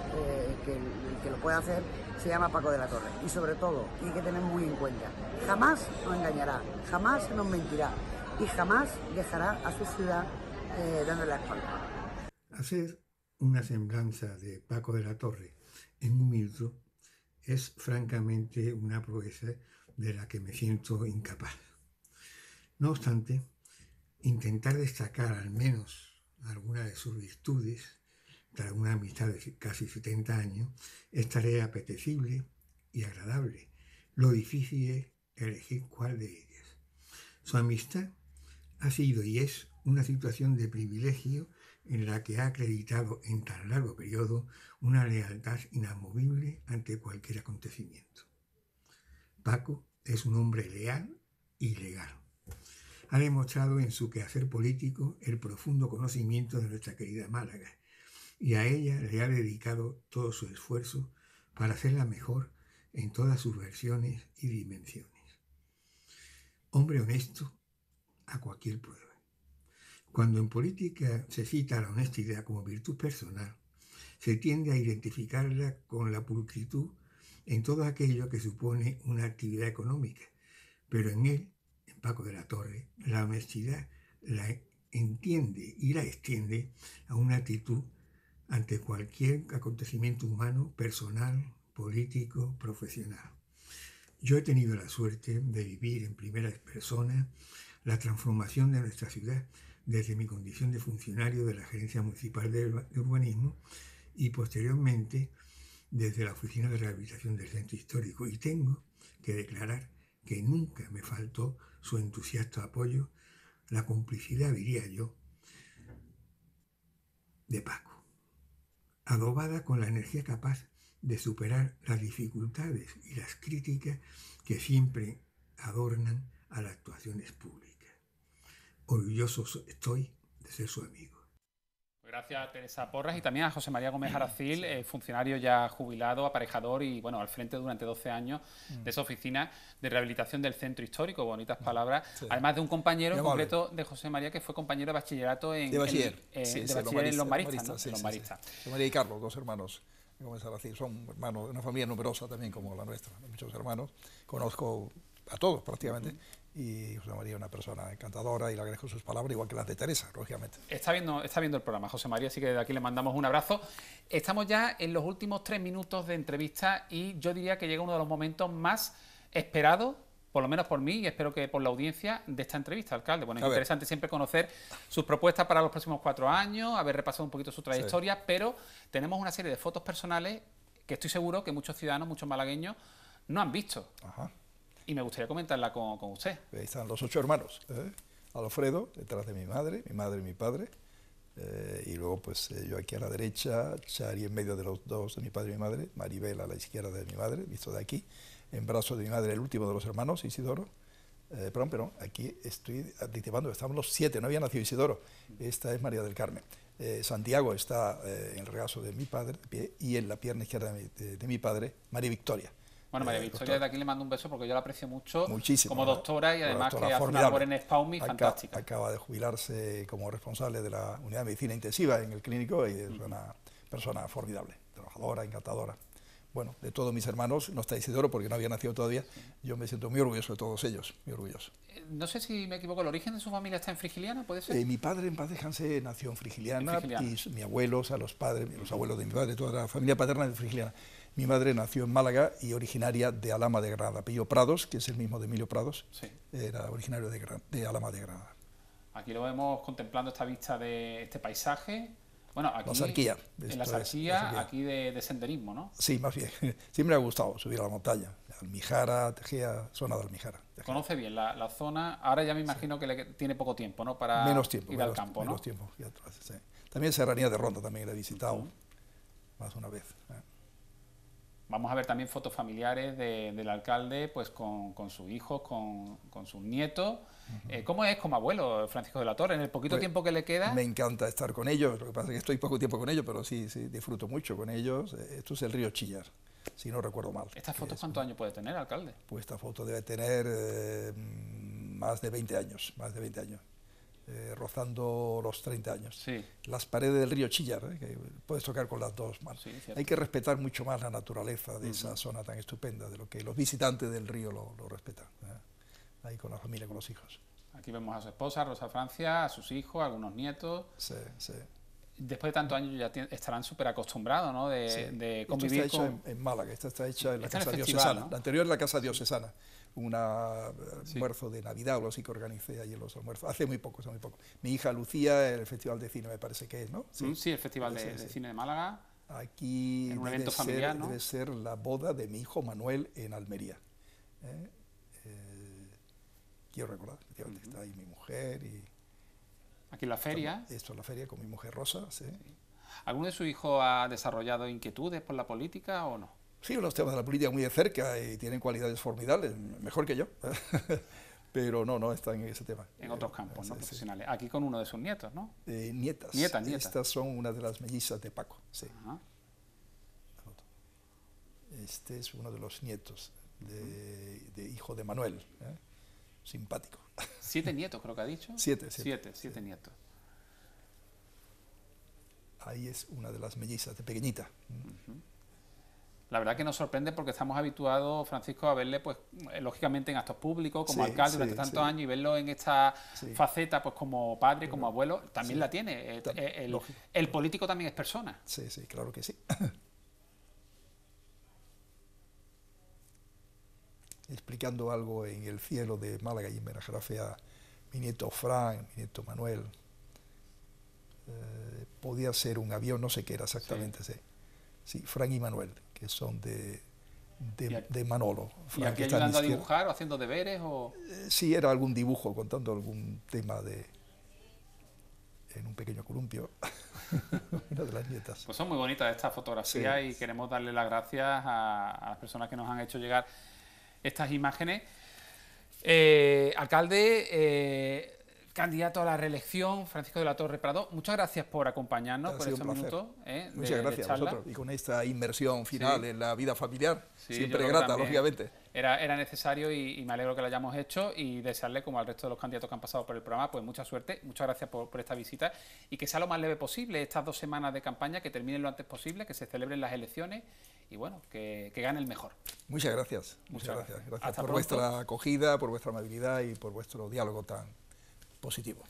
[SPEAKER 9] que el que lo puede hacer se llama Paco de la Torre, y sobre todo, y hay que tener muy en cuenta, jamás nos engañará, jamás nos mentirá, y jamás dejará a su ciudad dándole la espalda.
[SPEAKER 10] Hacer una semblanza de Paco de la Torre en un minuto es francamente una proeza de la que me siento incapaz. No obstante, intentar destacar al menos algunas de sus virtudes, tras una amistad de casi 70 años, es tarea apetecible y agradable. Lo difícil es elegir cuál de ellas. Su amistad ha sido y es una situación de privilegio en la que ha acreditado en tan largo periodo una lealtad inamovible ante cualquier acontecimiento. Paco es un hombre leal y legal. Ha demostrado en su quehacer político el profundo conocimiento de nuestra querida Málaga, y a ella le ha dedicado todo su esfuerzo para hacerla mejor en todas sus versiones y dimensiones. Hombre honesto a cualquier prueba. Cuando en política se cita la honestidad como virtud personal, se tiende a identificarla con la pulcritud en todo aquello que supone una actividad económica, pero en él, en Paco de la Torre, la honestidad la entiende y la extiende a una actitud ante cualquier acontecimiento humano, personal, político, profesional. Yo he tenido la suerte de vivir en primera persona la transformación de nuestra ciudad desde mi condición de funcionario de la Gerencia Municipal de Urbanismo y posteriormente desde la Oficina de Rehabilitación del Centro Histórico, y tengo que declarar que nunca me faltó su entusiasta apoyo, la complicidad, diría yo, de Paco, adobada con la energía capaz de superar las dificultades y las críticas que siempre adornan a las actuaciones públicas. Orgulloso estoy de ser su amigo.
[SPEAKER 2] Gracias a Teresa Porras y también a José María Gómez Aracil, funcionario ya jubilado, aparejador y bueno, al frente durante 12 años de esa oficina de rehabilitación del centro histórico. Bonitas palabras. Sí. Además de un compañero en concreto de José María que fue compañero de bachillerato en Los Maristas.
[SPEAKER 3] José María y Carlos, 2 hermanos. Gómez Aracil, son hermanos de una familia numerosa también como la nuestra, muchos hermanos. Conozco a todos prácticamente. Y José María es una persona encantadora y le agradezco sus palabras, igual que las de Teresa, lógicamente.
[SPEAKER 2] Está viendo el programa, José María, así que desde aquí le mandamos un abrazo. Estamos ya en los últimos 3 minutos de entrevista y yo diría que llega uno de los momentos más esperados, por lo menos por mí y espero que por la audiencia, de esta entrevista, alcalde. Bueno, es interesante siempre conocer sus propuestas para los próximos 4 años, haber repasado un poquito su trayectoria, pero tenemos una serie de fotos personales que estoy seguro que muchos ciudadanos, muchos malagueños, no han visto.
[SPEAKER 3] Ajá.
[SPEAKER 2] Y me gustaría comentarla con usted.
[SPEAKER 3] Ahí están los 8 hermanos. Alfredo, detrás de mi madre y mi padre. Y luego pues yo aquí a la derecha, Chari en medio de los 2 de mi padre y mi madre, Maribel a la izquierda de mi madre, visto de aquí, en brazos de mi madre el último de los hermanos, Isidoro. Perdón, aquí estoy dictando, estamos los 7, no había nacido Isidoro. Esta es María del Carmen. Santiago está en el regazo de mi padre y en la pierna izquierda de mi padre, María Victoria.
[SPEAKER 2] Bueno, María Victoria, de aquí le mando un beso porque yo la aprecio mucho.
[SPEAKER 3] Muchísimo,
[SPEAKER 2] como doctora y además
[SPEAKER 3] doctora
[SPEAKER 2] que hace una labor en Spaume fantástica.
[SPEAKER 3] Acaba de jubilarse como responsable de la unidad de medicina intensiva en el clínico y es una persona formidable, trabajadora, encantadora. Bueno, de todos mis hermanos, no está Isidoro porque no había nacido todavía, yo me siento muy orgulloso de todos ellos, muy orgulloso.
[SPEAKER 2] No sé si me equivoco, ¿el origen de su familia está en Frigiliana? ¿Puede ser?
[SPEAKER 3] Mi padre, en paz descanse, nació en Frigiliana, y mi abuelo, o sea, los abuelos de mi padre, toda la familia paterna de Frigiliana. Mi madre nació en Málaga y originaria de Alhama de Granada. Apellido Prados, que es el mismo de Emilio Prados, sí. Era originario de Alhama de Granada.
[SPEAKER 2] Aquí lo vemos contemplando esta vista de este paisaje. Bueno, aquí
[SPEAKER 3] la Sarquía,
[SPEAKER 2] en la Sarquía, aquí de senderismo, ¿no?
[SPEAKER 3] Sí, más bien. Siempre me ha gustado subir a la montaña. Almijara, Tejea, zona de Almijara.
[SPEAKER 2] Conoce bien la zona. Ahora ya me imagino que tiene poco tiempo, ¿no? Para ir al campo, ¿no?
[SPEAKER 3] Menos tiempo. Sí. También Serranía de Ronda, también la he visitado más una vez.
[SPEAKER 2] Vamos a ver también fotos familiares del alcalde, pues con sus hijos, con sus nietos. ¿Cómo es como abuelo, Francisco de la Torre, en el poquito tiempo que le queda?
[SPEAKER 3] Me encanta estar con ellos, lo que pasa es que estoy poco tiempo con ellos, pero sí disfruto mucho con ellos. Esto es el río Chillar, si no recuerdo mal.
[SPEAKER 2] ¿Estas fotos cuántos años puede tener, alcalde?
[SPEAKER 3] Pues esta foto debe tener más de 20 años, rozando los 30 años.
[SPEAKER 2] Sí.
[SPEAKER 3] Las paredes del río Chillar, que puedes tocar con las dos manos.
[SPEAKER 2] Sí,
[SPEAKER 3] hay que respetar mucho más la naturaleza de esa zona tan estupenda, de lo que los visitantes del río lo respetan. Ahí con la familia, con los hijos.
[SPEAKER 2] Aquí vemos a su esposa, Rosa Francia, a sus hijos, a algunos nietos.
[SPEAKER 3] Sí, sí.
[SPEAKER 2] Después de tantos años ya estarán súper acostumbrados, ¿no? De convivir
[SPEAKER 3] esta está hecha en Málaga, esta está hecha en la Casa
[SPEAKER 2] Festival,
[SPEAKER 3] Diocesana.
[SPEAKER 2] ¿no?
[SPEAKER 3] La anterior es la Casa Diocesana. Un almuerzo de Navidad o algo así que organicé allí en los almuerzos. Hace muy poco. Mi hija Lucía, el Festival de Cine me parece que es, ¿no?
[SPEAKER 2] Sí, el Festival de Cine de Málaga.
[SPEAKER 3] Aquí
[SPEAKER 2] en un evento familiar, ¿no?
[SPEAKER 3] Debe ser la boda de mi hijo Manuel en Almería. Quiero recordar, efectivamente, está ahí mi mujer y...
[SPEAKER 2] Aquí en la feria.
[SPEAKER 3] Esto es la feria con mi mujer Rosa, sí.
[SPEAKER 2] ¿Alguno de sus hijos ha desarrollado inquietudes por la política o no?
[SPEAKER 3] Sí, los temas de la política muy de cerca y tienen cualidades formidables, mejor que yo, pero no están en ese tema.
[SPEAKER 2] En otros campos, ¿no? Profesionales. Aquí con uno de sus nietos, ¿no?
[SPEAKER 3] Nietas. Estas son una de las mellizas de Paco, sí.
[SPEAKER 2] Ajá.
[SPEAKER 3] Este es uno de los nietos de hijo de Manuel, simpático.
[SPEAKER 2] 7 nietos, creo que ha dicho.
[SPEAKER 3] 7
[SPEAKER 2] nietos.
[SPEAKER 3] Ahí es una de las mellizas, de pequeñita.
[SPEAKER 2] La verdad que nos sorprende porque estamos habituados, Francisco, a verle, pues, lógicamente en actos públicos, como alcalde durante tantos años, y verlo en esta faceta, pues, como padre, como abuelo, también la tiene. El político también es persona.
[SPEAKER 3] Sí, claro que sí. Explicando algo en el cielo de Málaga y en Benajarafe a mi nieto Fran, mi nieto Manuel. Podía ser un avión, no sé qué era exactamente. Sí, Fran y Manuel, que son de Manolo.
[SPEAKER 2] Frank, ¿y aquí ayudando a dibujar o haciendo deberes?
[SPEAKER 3] Sí, era algún dibujo, contando algún tema en un pequeño columpio. Una de las nietas.
[SPEAKER 2] Pues son muy bonitas estas fotografías y queremos darle las gracias a las personas que nos han hecho llegar estas imágenes. Alcalde, candidato a la reelección, Francisco de la Torre Prado, muchas gracias por acompañarnos, por estos minutos.
[SPEAKER 3] Muchas gracias a vosotros. Y con esta inmersión final en la vida familiar, siempre grata, lógicamente.
[SPEAKER 2] Era necesario y me alegro que lo hayamos hecho y desearle, como al resto de los candidatos que han pasado por el programa, pues mucha suerte, muchas gracias por esta visita y que sea lo más leve posible estas 2 semanas de campaña, que terminen lo antes posible, que se celebren las elecciones y bueno, que gane el mejor.
[SPEAKER 3] Muchas gracias. Muchas gracias. Gracias por vuestra acogida, por vuestra amabilidad y por vuestro diálogo tan positivo.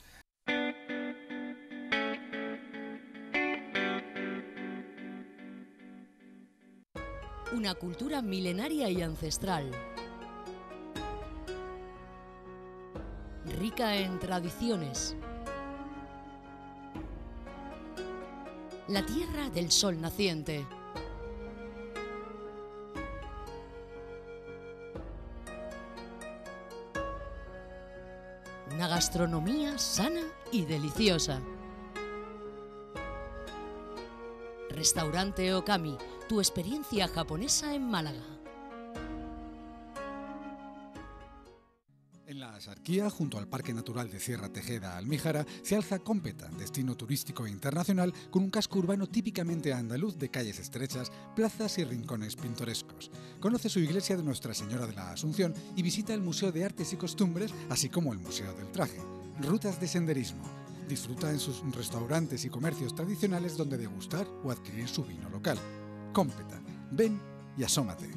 [SPEAKER 11] Una cultura milenaria y ancestral, rica en tradiciones. La tierra del sol naciente. Una gastronomía sana y deliciosa. Restaurante Okami, tu experiencia japonesa en Málaga.
[SPEAKER 12] En las Sarquía, junto al Parque Natural de Sierra Tejeda-Almíjara, se alza Cómpeta, destino turístico internacional con un casco urbano típicamente andaluz de calles estrechas, plazas y rincones pintorescos. Conoce su iglesia de Nuestra Señora de la Asunción y visita el Museo de Artes y Costumbres, así como el Museo del Traje. Rutas de senderismo. Disfruta en sus restaurantes y comercios tradicionales donde degustar o adquirir su vino local. Cómpeta. Ven y asómate.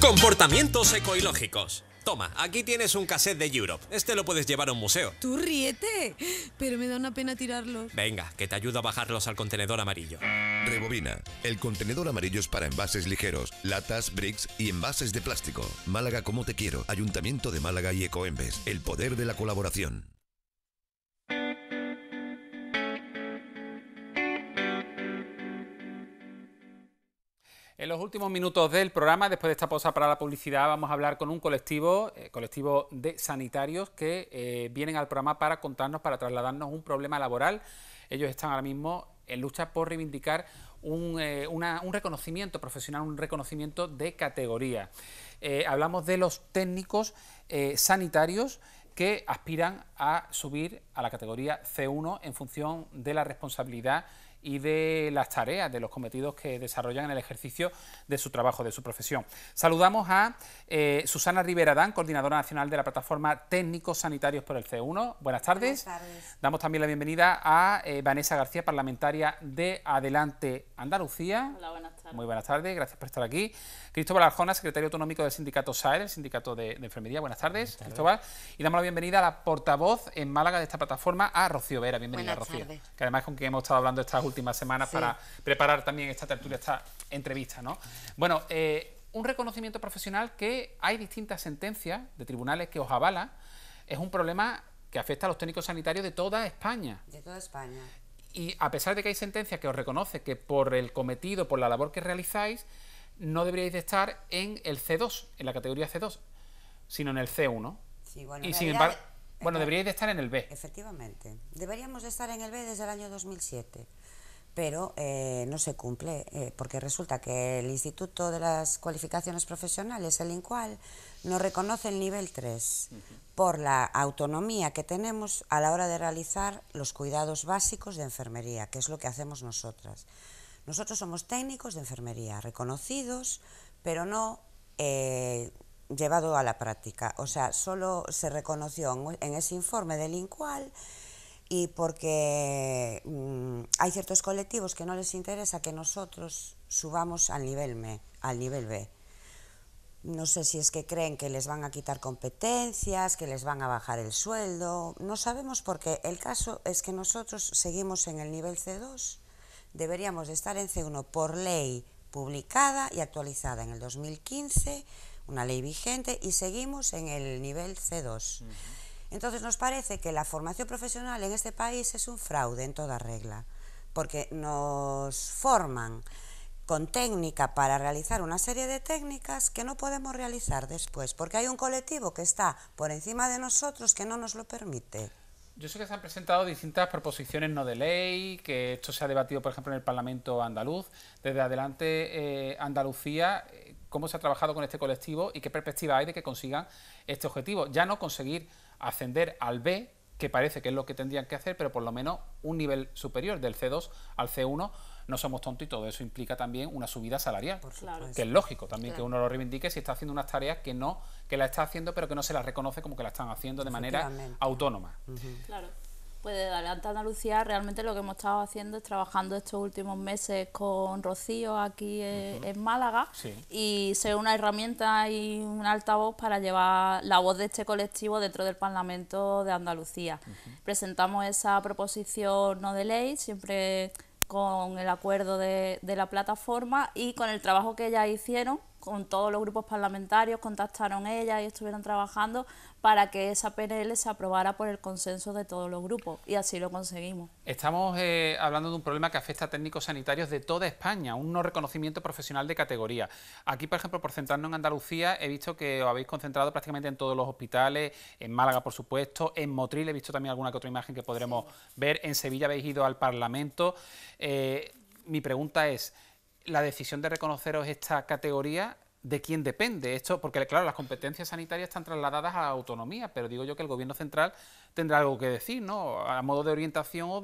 [SPEAKER 13] Comportamientos ecológicos. Toma, aquí tienes un cassette de Europe. Este lo puedes llevar a un museo.
[SPEAKER 14] Tú ríete, pero me da una pena tirarlos.
[SPEAKER 13] Venga, que te ayudo a bajarlos al contenedor amarillo.
[SPEAKER 15] Rebobina. El contenedor amarillo es para envases ligeros, latas, bricks y envases de plástico. Málaga como te quiero. Ayuntamiento de Málaga y Ecoembes. El poder de la colaboración.
[SPEAKER 2] En los últimos minutos del programa, después de esta pausa para la publicidad, vamos a hablar con un colectivo de sanitarios que vienen al programa para contarnos, para trasladarnos un problema laboral. Ellos están ahora mismo en lucha por reivindicar un reconocimiento profesional, un reconocimiento de categoría. Hablamos de los técnicos sanitarios que aspiran a subir a la categoría C1 en función de la responsabilidad y de las tareas, de los cometidos que desarrollan en el ejercicio de su trabajo, de su profesión. Saludamos a Susana Rivera Dan, coordinadora nacional de la plataforma Técnicos Sanitarios por el C1. Buenas tardes.
[SPEAKER 16] Buenas tardes.
[SPEAKER 2] Damos también la bienvenida a Vanessa García, parlamentaria de Adelante Andalucía.
[SPEAKER 16] Hola, buenas tardes.
[SPEAKER 2] Muy buenas tardes, gracias por estar aquí. Cristóbal Arjona, secretario autonómico del sindicato SAER, el sindicato de enfermería. Buenas tardes, Cristóbal. Y damos la bienvenida a la portavoz en Málaga de esta plataforma, a Rocío Vera. Bienvenida, Rocío.
[SPEAKER 16] Tardes.
[SPEAKER 2] Que además con quien hemos estado hablando estas últimas semanas para preparar también esta tertulia, esta entrevista, ¿no? Bueno, un reconocimiento profesional que hay distintas sentencias de tribunales que os avalan. Es un problema que afecta a los técnicos sanitarios de toda España.
[SPEAKER 16] De toda España.
[SPEAKER 2] Y a pesar de que hay sentencias que os reconoce que por el cometido, por la labor que realizáis, no deberíais de estar en el C2, en la categoría C2, sino en el C1.
[SPEAKER 16] Sí, bueno,
[SPEAKER 2] y sin embargo, deberíais de estar en el B.
[SPEAKER 16] Efectivamente. Deberíamos de estar en el B desde el año 2007. Pero no se cumple, porque resulta que el Instituto de las Cualificaciones Profesionales, el INCUAL, nos reconoce el nivel 3 por la autonomía que tenemos a la hora de realizar los cuidados básicos de enfermería, que es lo que hacemos nosotras. Nosotros somos técnicos de enfermería, reconocidos, pero no llevado a la práctica. O sea, solo se reconoció en ese informe del INCUAL, y porque hay ciertos colectivos que no les interesa que nosotros subamos al nivel B. No sé si es que creen que les van a quitar competencias, que les van a bajar el sueldo, no sabemos, porque el caso es que nosotros seguimos en el nivel C2, deberíamos de estar en C1 por ley publicada y actualizada en el 2015, una ley vigente, y seguimos en el nivel C2. Entonces nos parece que la formación profesional en este país es un fraude en toda regla, porque nos forman con técnica para realizar una serie de técnicas que no podemos realizar después, porque hay un colectivo que está por encima de nosotros que no nos lo permite.
[SPEAKER 2] Yo sé que se han presentado distintas proposiciones no de ley, que esto se ha debatido, por ejemplo, en el Parlamento andaluz. Desde Adelante Andalucía, ¿cómo se ha trabajado con este colectivo y qué perspectiva hay de que consigan este objetivo? Ya no conseguir ascender al B, que parece que es lo que tendrían que hacer, pero por lo menos un nivel superior, del C2 al C1, no somos tontos, y todo eso implica también una subida salarial, que es lógico también que uno lo reivindique si está haciendo unas tareas que la está haciendo, pero que no se las reconoce como que la están haciendo de manera autónoma.
[SPEAKER 17] Claro. Pues de Adelante Andalucía realmente lo que hemos estado haciendo es trabajando estos últimos meses con Rocío aquí en Málaga, y ser una herramienta y un altavoz para llevar la voz de este colectivo dentro del Parlamento de Andalucía. Presentamos esa proposición no de ley, siempre con el acuerdo de la plataforma y con el trabajo que ellas hicieron, con todos los grupos parlamentarios, contactaron ellas y estuvieron trabajando para que esa PNL se aprobara por el consenso de todos los grupos, y así lo conseguimos.
[SPEAKER 2] Estamos hablando de un problema que afecta a técnicos sanitarios de toda España, un no reconocimiento profesional de categoría. Aquí, por ejemplo, por centrarnos en Andalucía, he visto que os habéis concentrado prácticamente en todos los hospitales, en Málaga, por supuesto, en Motril he visto también alguna que otra imagen que podremos ver, en Sevilla habéis ido al Parlamento. Mi pregunta es, ¿la decisión de reconoceros esta categoría de quién depende esto, porque claro, las competencias sanitarias están trasladadas a la autonomía, pero digo yo que el Gobierno central tendrá algo que decir, ¿no? A modo de orientación o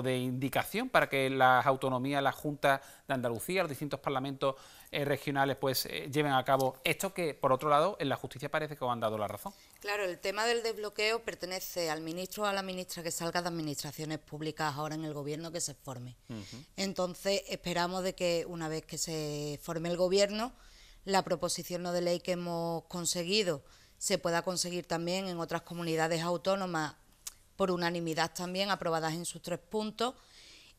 [SPEAKER 2] de indicación para que las autonomías, la Junta de Andalucía, los distintos parlamentos regionales, pues lleven a cabo esto que, por otro lado, en la justicia parece que os han dado la razón.
[SPEAKER 18] Claro, el tema del desbloqueo pertenece al ministro o a la ministra que salga de administraciones públicas ahora en el Gobierno que se forme. Entonces, esperamos de que una vez que se forme el Gobierno, la proposición no de ley que hemos conseguido se pueda conseguir también en otras comunidades autónomas por unanimidad también, aprobadas en sus 3 puntos,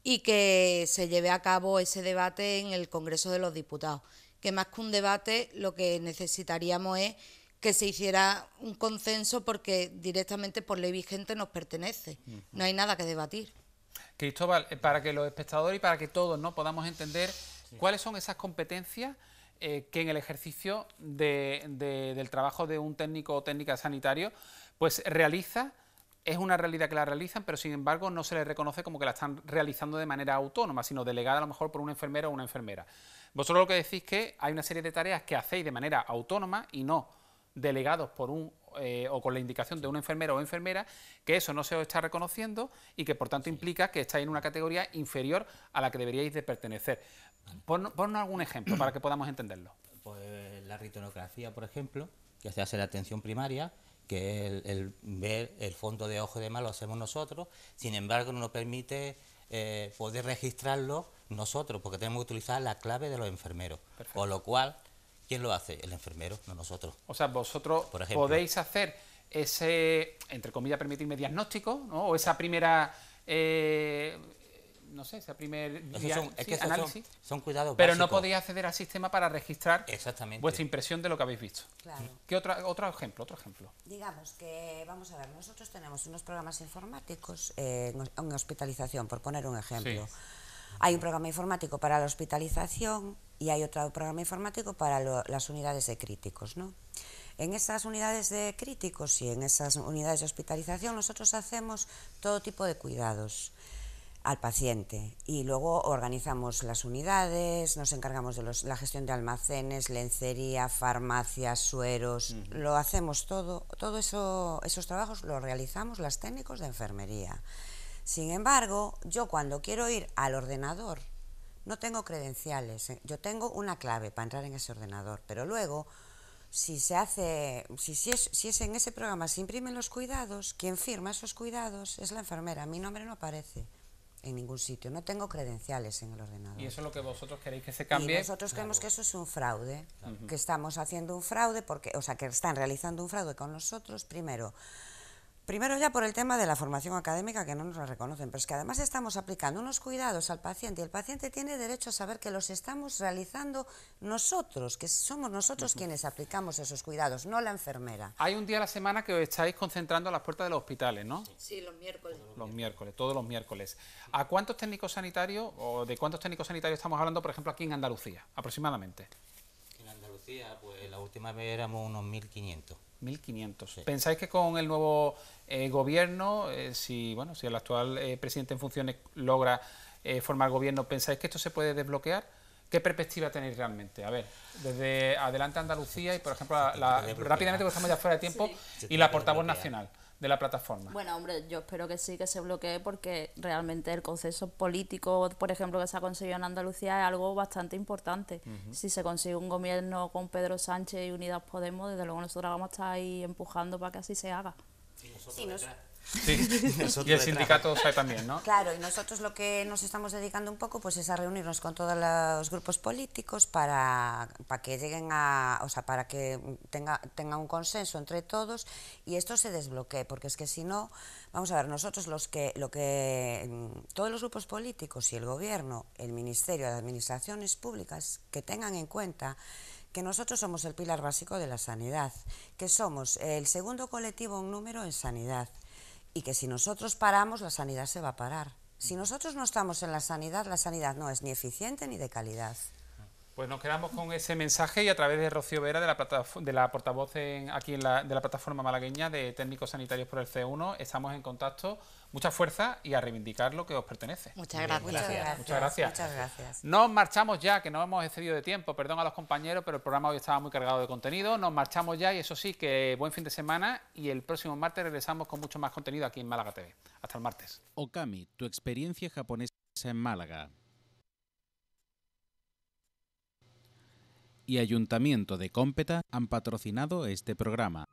[SPEAKER 18] y que se lleve a cabo ese debate en el Congreso de los Diputados. Que más que un debate, lo que necesitaríamos es que se hiciera un consenso porque directamente por ley vigente nos pertenece. No hay nada que debatir.
[SPEAKER 2] Cristóbal, para que los espectadores y para que todos, ¿no?, podamos entender cuáles son esas competencias que en el ejercicio del trabajo de un técnico o técnica sanitario pues realiza. Es una realidad que la realizan, pero sin embargo no se les reconoce como que la están realizando de manera autónoma, sino delegada a lo mejor por un enfermero o una enfermera. Vosotros lo que decís es que hay una serie de tareas que hacéis de manera autónoma y no delegados por o con la indicación de un enfermero o enfermera, que eso no se os está reconociendo y que por tanto implica que estáis en una categoría inferior a la que deberíais de pertenecer. Ponnos algún ejemplo para que podamos entenderlo.
[SPEAKER 19] Pues la ritonografía, por ejemplo, que se hace en la atención primaria, que el ver el fondo de ojo y demás lo hacemos nosotros, sin embargo no nos permite poder registrarlo nosotros, porque tenemos que utilizar la clave de los enfermeros. Perfecto. Con lo cual, ¿quién lo hace? El enfermero, no nosotros.
[SPEAKER 2] O sea, vosotros podéis hacer ese, entre comillas, permitirme, diagnóstico, ¿no? O esa primera... no sé, ese primer análisis.
[SPEAKER 19] Son cuidados
[SPEAKER 2] pero
[SPEAKER 19] básicos.
[SPEAKER 2] No podéis acceder al sistema para registrar vuestra impresión de lo que habéis visto.
[SPEAKER 16] Claro.
[SPEAKER 2] ¿Qué otro ejemplo?
[SPEAKER 16] Digamos que, vamos a ver, nosotros tenemos unos programas informáticos en hospitalización, por poner un ejemplo. Sí. Hay un programa informático para la hospitalización y hay otro programa informático para las unidades de críticos, ¿no? En esas unidades de críticos y en esas unidades de hospitalización nosotros hacemos todo tipo de cuidados al paciente y luego organizamos las unidades, nos encargamos de la gestión de almacenes, lencería, farmacias, sueros, lo hacemos todo esos trabajos los realizamos los técnicos de enfermería. Sin embargo, yo cuando quiero ir al ordenador no tengo credenciales, yo tengo una clave para entrar en ese ordenador, pero luego si es en ese programa se imprimen los cuidados, quien firma esos cuidados es la enfermera, mi nombre no aparece en ningún sitio, no tengo credenciales en el ordenador.
[SPEAKER 2] ¿Y eso es lo que vosotros queréis que se cambie?
[SPEAKER 16] Y nosotros creemos que eso es un fraude, que estamos haciendo un fraude, que están realizando un fraude con nosotros, primero ya por el tema de la formación académica que no nos la reconocen, pero es que además estamos aplicando unos cuidados al paciente y el paciente tiene derecho a saber que los estamos realizando nosotros, que somos nosotros quienes aplicamos esos cuidados, no la enfermera.
[SPEAKER 2] Hay un día a la semana que os estáis concentrando a las puertas de los hospitales, ¿no?
[SPEAKER 18] Sí, los miércoles.
[SPEAKER 2] Todos los miércoles. ¿A cuántos técnicos sanitarios o de cuántos técnicos sanitarios estamos hablando, por ejemplo, aquí en Andalucía, aproximadamente?
[SPEAKER 19] En Andalucía, pues la última vez éramos unos 1.500.
[SPEAKER 2] 1.500.
[SPEAKER 19] Sí.
[SPEAKER 2] ¿Pensáis que con el nuevo gobierno, si el actual presidente en funciones logra formar gobierno, pensáis que esto se puede desbloquear? ¿Qué perspectiva tenéis realmente? A ver, desde Adelante Andalucía y, por ejemplo, rápidamente, porque estamos ya fuera de tiempo, y la portavoz nacional de la plataforma.
[SPEAKER 17] Bueno, hombre, yo espero que sí, que se bloquee, porque realmente el consenso político, por ejemplo, que se ha conseguido en Andalucía es algo bastante importante. Si se consigue un gobierno con Pedro Sánchez y Unidas Podemos, desde luego nosotros vamos a estar ahí empujando para que así se haga.
[SPEAKER 2] Sí, y el sindicato sabe también, ¿no?
[SPEAKER 16] Claro, y nosotros lo que nos estamos dedicando un poco pues es a reunirnos con todos los grupos políticos para que lleguen para que tenga un consenso entre todos y esto se desbloquee, porque es que si no, vamos a ver, nosotros todos los grupos políticos y el gobierno, el Ministerio de Administraciones Públicas, que tengan en cuenta que nosotros somos el pilar básico de la sanidad, que somos el segundo colectivo en número en sanidad, y que si nosotros paramos, la sanidad se va a parar. Si nosotros no estamos en la sanidad no es ni eficiente ni de calidad.
[SPEAKER 2] Pues nos quedamos con ese mensaje y a través de Rocío Vera, de la portavoz de la plataforma malagueña de técnicos sanitarios por el C1, estamos en contacto. Mucha fuerza y a reivindicar lo que os pertenece.
[SPEAKER 18] Muchas gracias.
[SPEAKER 2] Muchas gracias.
[SPEAKER 16] Muchas gracias.
[SPEAKER 2] Nos marchamos ya, que nos hemos excedido de tiempo. Perdón a los compañeros, pero el programa hoy estaba muy cargado de contenido. Nos marchamos ya y eso sí, que buen fin de semana y el próximo martes regresamos con mucho más contenido aquí en Málaga TV. Hasta el martes.
[SPEAKER 1] Okami, tu experiencia japonesa en Málaga. Y Ayuntamiento de Cómpeta han patrocinado este programa.